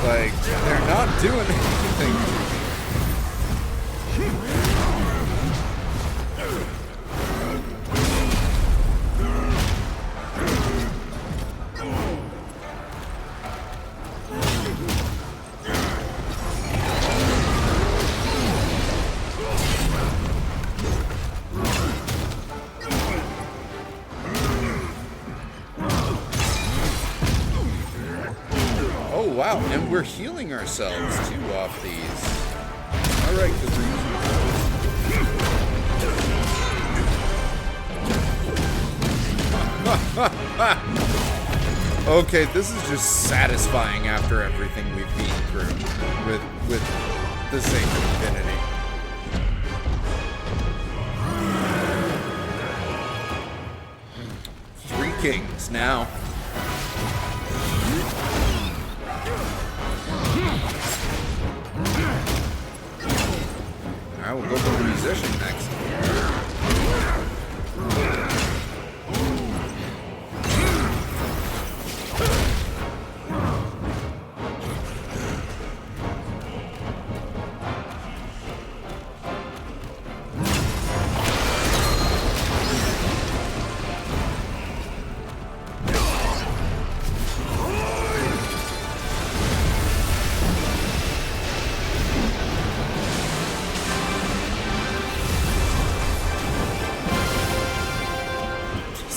Like, they're not doing anything. Oh wow, and we're healing ourselves too off these. Alright, okay, this is just satisfying after everything we've been through with the Sacred Divinity. Three kings now. Alright, we'll go for the musician next.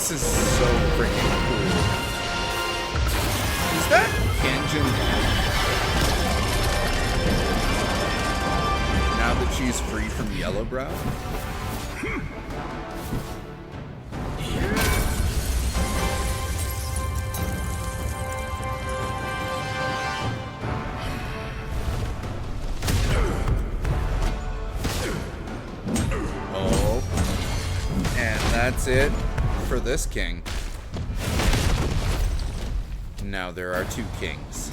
This is so freaking cool. Is that Genjin? Now that she's free from Yellowbrow? Oh. And that's it for this king. Now there are two kings.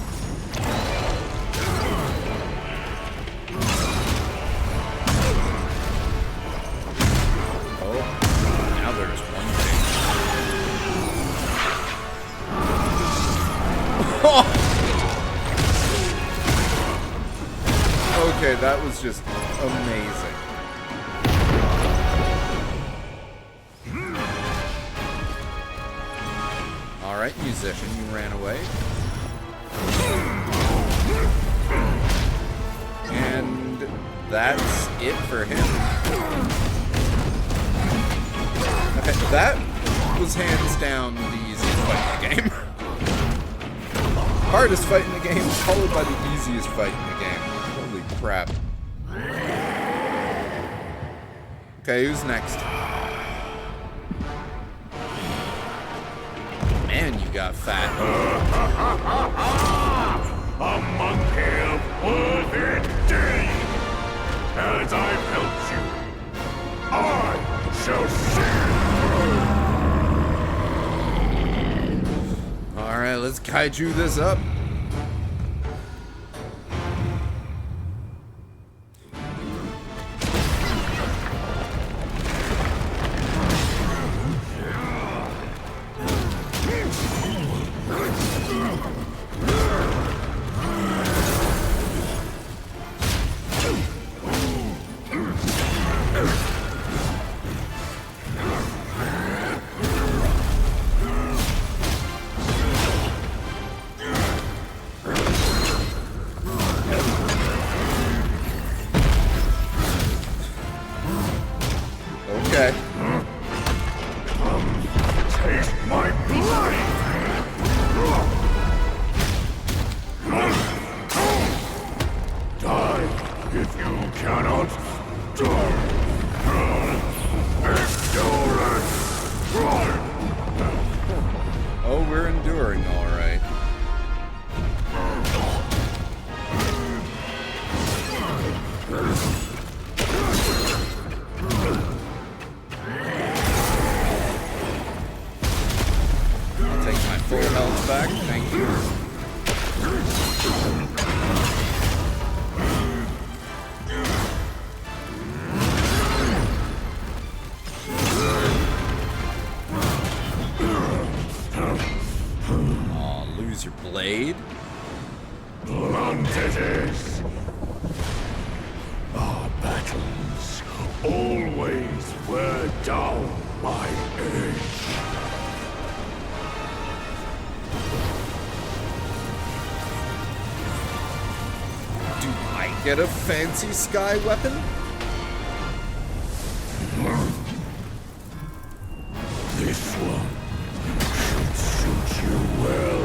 Oh, now there's one king. Okay, that was just amazing. Alright, musician, you ran away. And that's it for him. Okay, that was hands down the easiest fight in the game. Hardest fight in the game, followed by the easiest fight in the game. Holy crap. Okay, who's next? Man, you got fat.
A monkey of worthy deed. As I've helped you, I shall see.
Alright, let's kaiju this up. Okay.
Taste my blood. Die if you cannot. Endurance.
Oh, we're enduring, alright. I'll take my full health back, thank you. Aw, lose your blade?
Blunt it is. Our battles always wear down my age.
Do I get a fancy sky weapon?
This one should suit you well.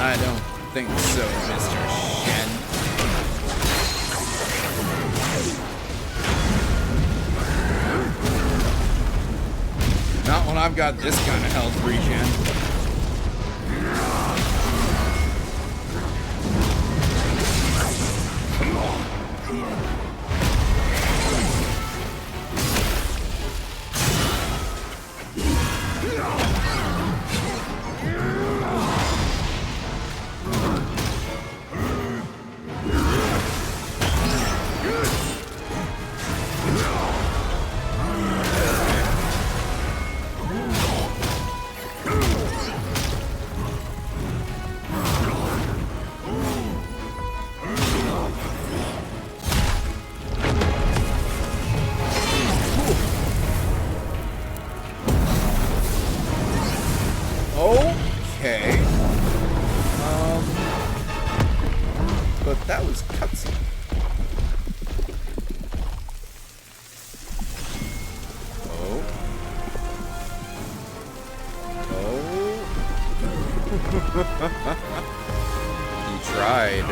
I don't think so, Mr. Shen. Not when I've got this kind of health regen. Okay. But that was cutscene. Oh. He tried.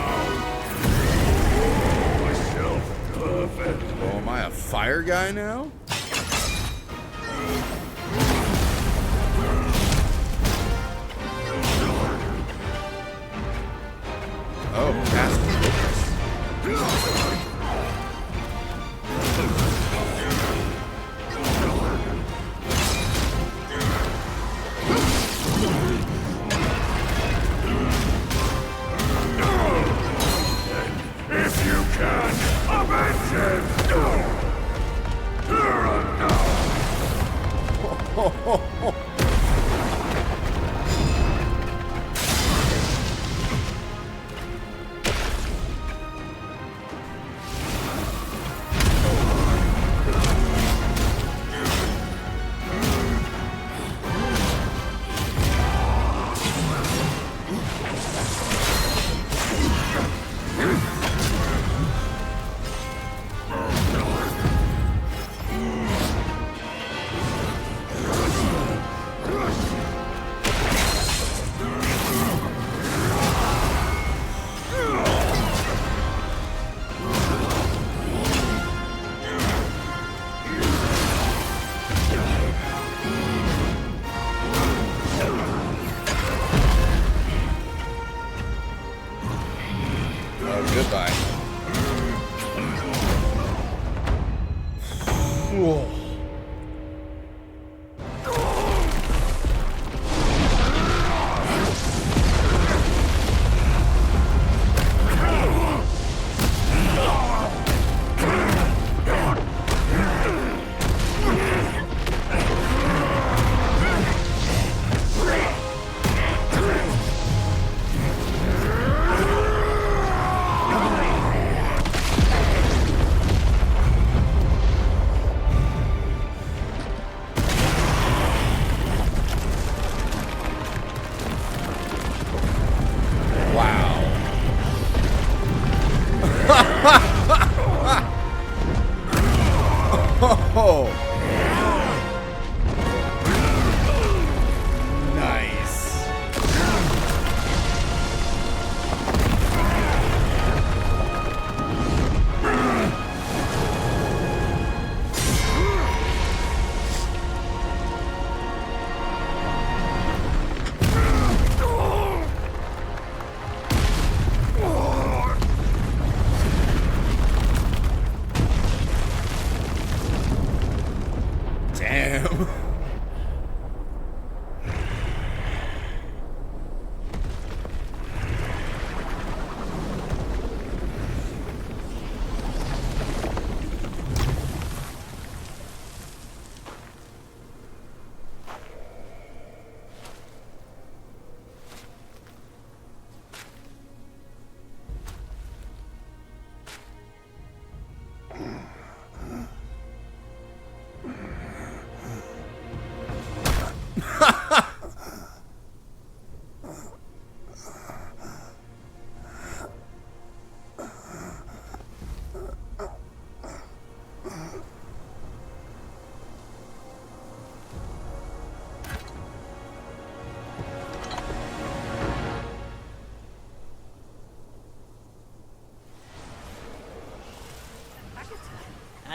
Oh, am I a fire guy now? Oh, cast focus.
If you can, avenge him!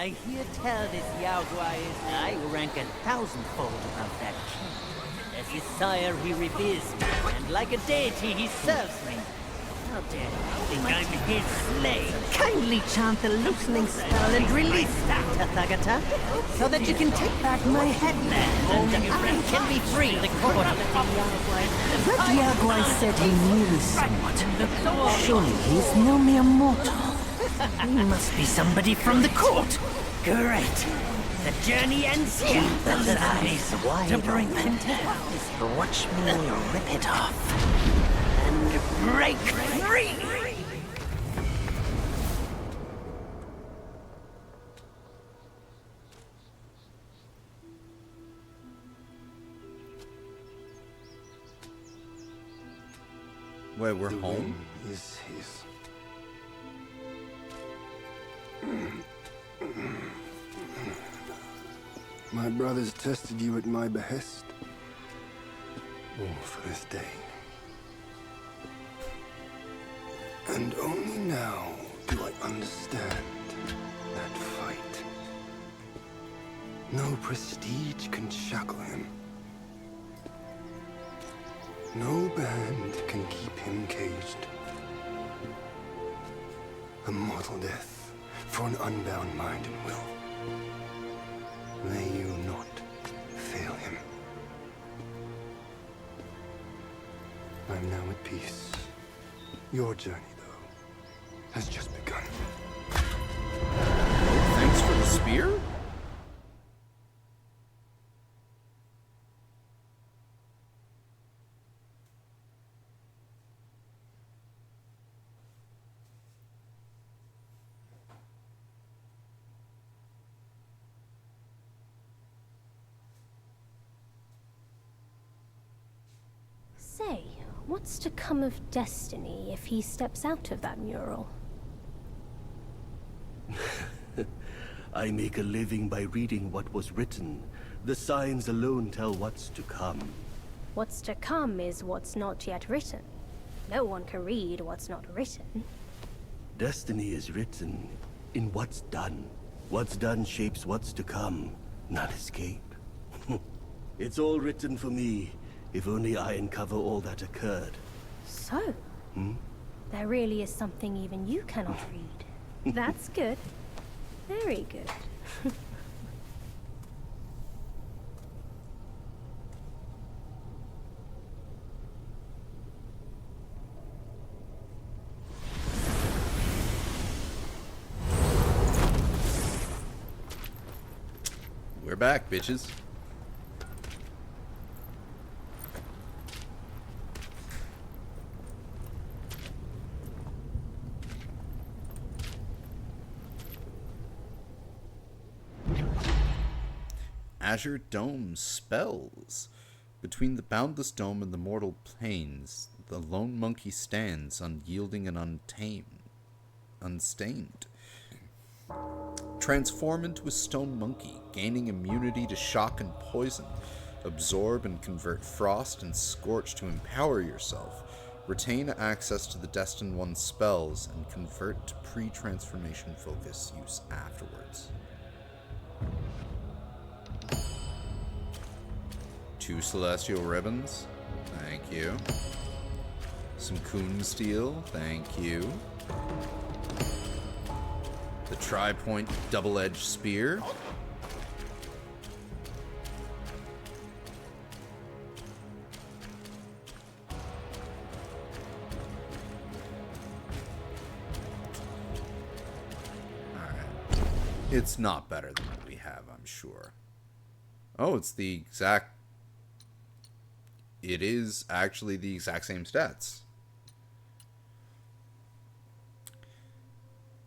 I hear tell this Yao Guai is I rank 1,000-fold above that king. As his sire he reveres me, and like a deity he serves me. How dare you think I'm his slave? Kindly chant the loosening spell and release that, Tathagata, so that you can take back my headland and I can be free. The court of that Yao Guai said he knew me somewhat. Surely he's no mere mortal. He must be somebody from the court. Great. The journey ends here. The eyes wide to bring him down. Watch me rip it off and break free.
Wait, we're home?
Is his. My brothers tested you at my behest. All for this day. And only now do I understand that fight. No prestige can shackle him. No band can keep him caged. A mortal death for an unbound mind and will. May you not fail him. I'm now at peace. Your journey, though, has just begun.
Thanks for the spear?
Say, what's to come of Destiny if he steps out of that mural?
I make a living by reading what was written. The signs alone tell what's to come.
What's to come is what's not yet written. No one can read what's not written.
Destiny is written in what's done. What's done shapes what's to come, not escape. It's all written for me, if only I uncover all that occurred.
So, there really is something even you cannot read. That's good. Very good.
We're back, bitches. Azure Dome spells. Between the boundless dome and the mortal plains, the lone monkey stands, unyielding and unstained. Transform into a stone monkey, gaining immunity to shock and poison. Absorb and convert frost and scorch to empower yourself. Retain access to the Destined One spells and convert to pre-transformation focus use afterwards. 2 celestial ribbons. Thank you. Some coon steel. Thank you. The tri-point double-edged spear. Alright. It's not better than what we have, I'm sure. Oh, it's the exact... It is actually the exact same stats.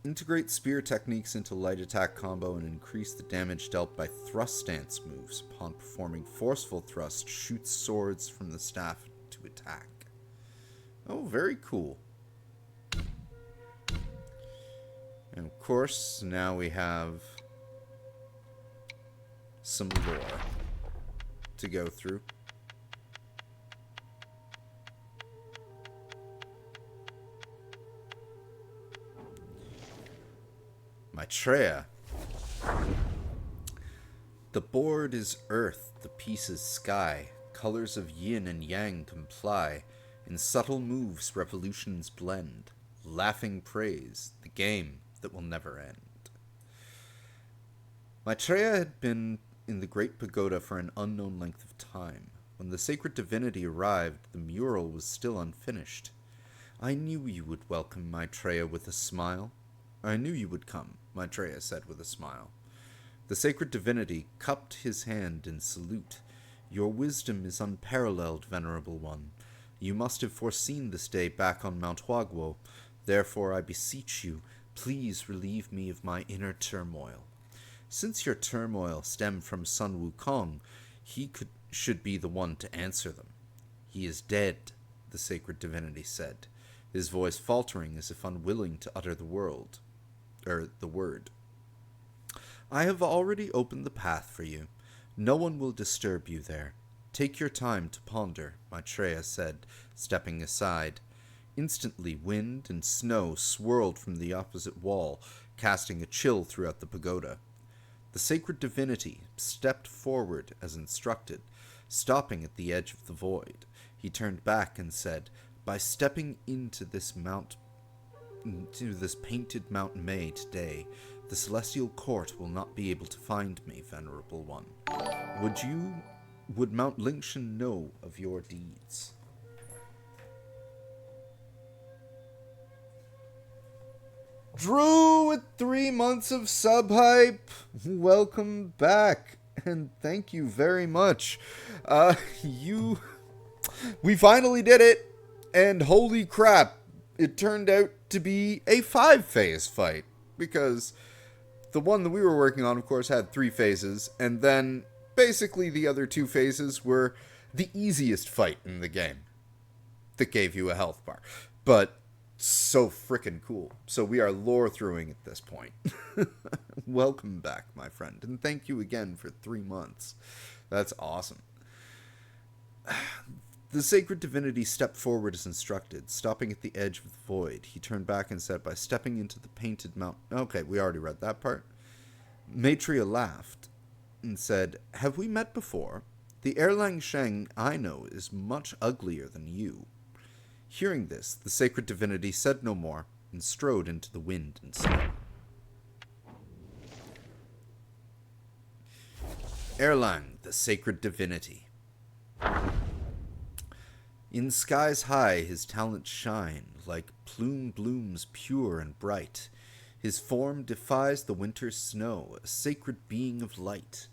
Integrate spear techniques into light attack combo and increase the damage dealt by thrust stance moves. Upon performing forceful thrust, shoot swords from the staff to attack. Oh, very cool. And of course, now we have some lore to go through. Maitreya. The board is earth, the piece is sky. Colors of yin and yang comply. In subtle moves, revolutions blend. Laughing praise, the game that will never end. Maitreya had been in the Great Pagoda for an unknown length of time. When the sacred divinity arrived, the mural was still unfinished. I knew you would welcome Maitreya with a smile. I knew you would come, Maitreya said with a smile. The sacred divinity cupped his hand in salute. Your wisdom is unparalleled, venerable one. You must have foreseen this day back on Mount Huaguo. Therefore, I beseech you, please relieve me of my inner turmoil. Since your turmoil stemmed from Sun Wukong, he should be the one to answer them. He is dead, the sacred divinity said, his voice faltering as if unwilling to utter the word. I have already opened the path for you. No one will disturb you there. Take your time to ponder, Maitreya said, stepping aside. Instantly, wind and snow swirled from the opposite wall, casting a chill throughout the pagoda. The sacred divinity stepped forward as instructed, stopping at the edge of the void. He turned back and said, by stepping into this painted Mount May today, the celestial court will not be able to find me, venerable one. Would Mount Lingshan know of your deeds? Drew with 3 months of sub-hype. Welcome back. And thank you very much. We finally did it. And holy crap, it turned out to be a 5-phase fight. Because the one that we were working on, of course, had 3 phases. And then basically the other 2 phases were the easiest fight in the game. That gave you a health bar. But so frickin' cool. So we are lore-throughing at this point. Welcome back, my friend. And thank you again for 3 months. That's awesome. The sacred divinity stepped forward as instructed, stopping at the edge of the void. He turned back and said, by stepping into the painted mount... Okay, we already read that part. Maitreya laughed and said, have we met before? The Erlang Sheng I know is much uglier than you. Hearing this, the sacred divinity said no more and strode into the wind and snow. Erlang, the sacred divinity. In skies high his talents shine, like plume blooms pure and bright. His form defies the winter's snow, a sacred being of light.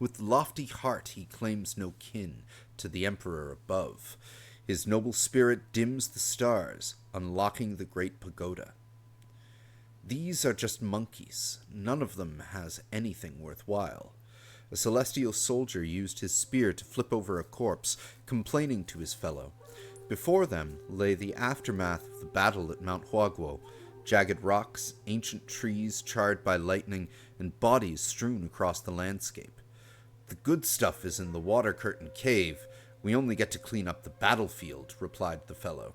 With lofty heart he claims no kin to the emperor above. His noble spirit dims the stars, unlocking the great pagoda. These are just monkeys. None of them has anything worthwhile. A celestial soldier used his spear to flip over a corpse, complaining to his fellow. Before them lay the aftermath of the battle at Mount Huaguo, jagged rocks, ancient trees charred by lightning, and bodies strewn across the landscape. The good stuff is in the water curtain cave. We only get to clean up the battlefield, replied the fellow.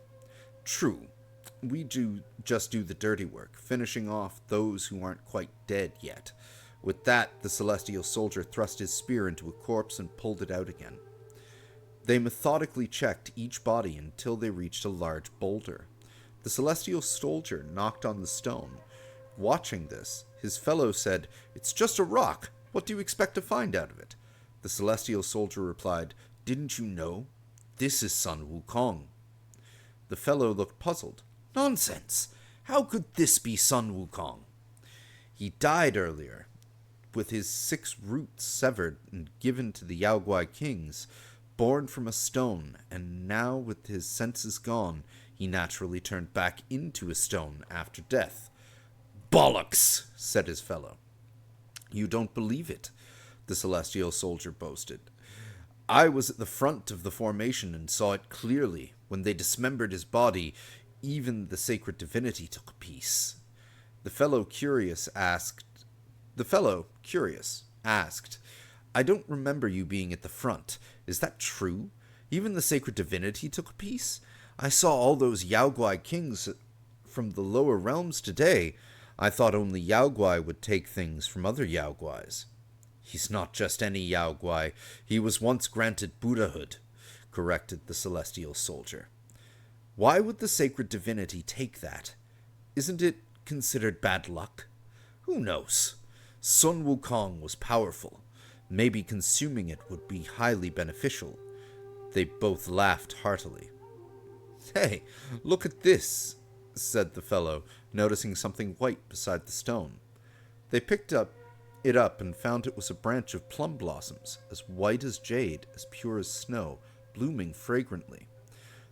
True, we just do the dirty work, finishing off those who aren't quite dead yet. With that, the celestial soldier thrust his spear into a corpse and pulled it out again. They methodically checked each body until they reached a large boulder. The celestial soldier knocked on the stone. Watching this, his fellow said, "It's just a rock. What do you expect to find out of it?" The celestial soldier replied, "Didn't you know? This is Sun Wukong." The fellow looked puzzled. "Nonsense! How could this be Sun Wukong?" "He died earlier, with his 6 roots severed and given to the Yaoguai kings, born from a stone, and now with his senses gone, he naturally turned back into a stone after death." "Bollocks!" said his fellow. "You don't believe it," the celestial soldier boasted. "I was at the front of the formation and saw it clearly. When they dismembered his body, even the sacred divinity took a piece." The fellow, curious, asked, "I don't remember you being at the front. Is that true? Even the sacred divinity took a piece? I saw all those Yaoguai kings from the lower realms today. I thought only Yaoguai would take things from other Yaoguais." He's not just any Yao Guai. He was once granted Buddhahood, corrected the celestial soldier. Why would the sacred divinity take that? Isn't it considered bad luck? Who knows? Sun Wukong was powerful. Maybe consuming it would be highly beneficial. They both laughed heartily. Hey, look at this, said the fellow, noticing something white beside the stone. They picked it up and found it was a branch of plum blossoms, as white as jade, as pure as snow, blooming fragrantly.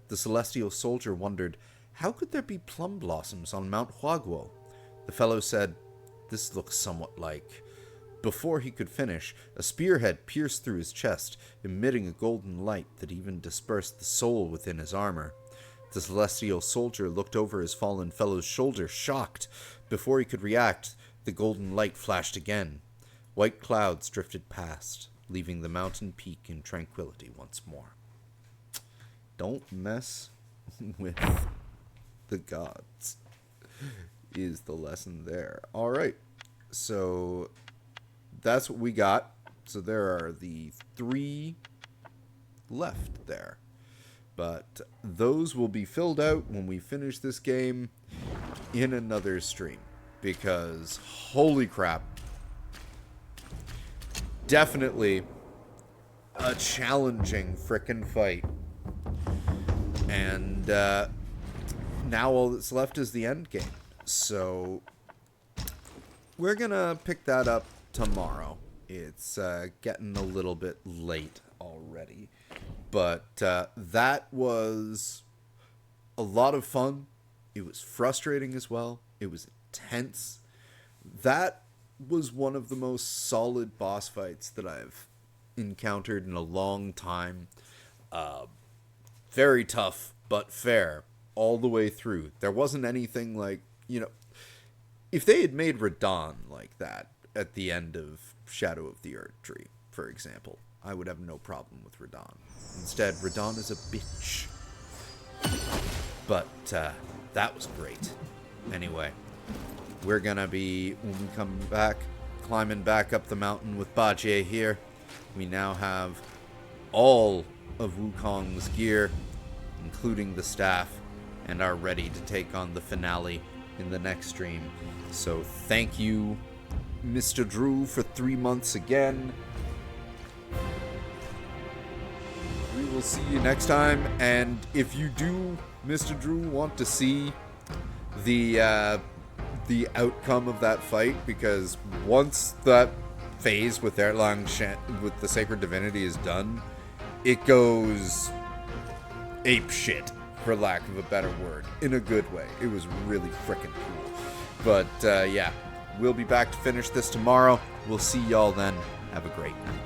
The celestial soldier wondered, how could there be plum blossoms on Mount Huaguo? The fellow said, this looks somewhat like... Before he could finish, a spearhead pierced through his chest, emitting a golden light that even dispersed the soul within his armor. The celestial soldier looked over his fallen fellow's shoulder, shocked. Before he could react, the golden light flashed again. White clouds drifted past, leaving the mountain peak in tranquility once more. Don't mess with the gods, is the lesson there. All right, so that's what we got. So there are the 3 left there. But those will be filled out when we finish this game in another stream. Because, holy crap. Definitely a challenging frickin' fight. And now all that's left is the end game. So we're gonna pick that up tomorrow. It's getting a little bit late already. But that was a lot of fun. It was frustrating as well. It was intense. That was one of the most solid boss fights that I've encountered in a long time. Very tough, but fair all the way through. There wasn't anything like, if they had made Radon like that at the end of Shadow of the Erd Tree, for example, I would have no problem with Radon. Instead, Radon is a bitch. But that was great. Anyway, we're gonna be, when we come back, climbing back up the mountain with Bajie here. We now have all of Wukong's gear, including the staff, and are ready to take on the finale in the next stream. So thank you, Mr. Drew, for 3 months again. We will see you next time, and if you do, Mr. Drew, want to see the outcome of that fight, because once that phase with Erlang with the Sacred Divinity is done, it goes ape shit, for lack of a better word, in a good way. It was really frickin' cool. But yeah, we'll be back to finish this tomorrow. We'll see y'all then. Have a great night.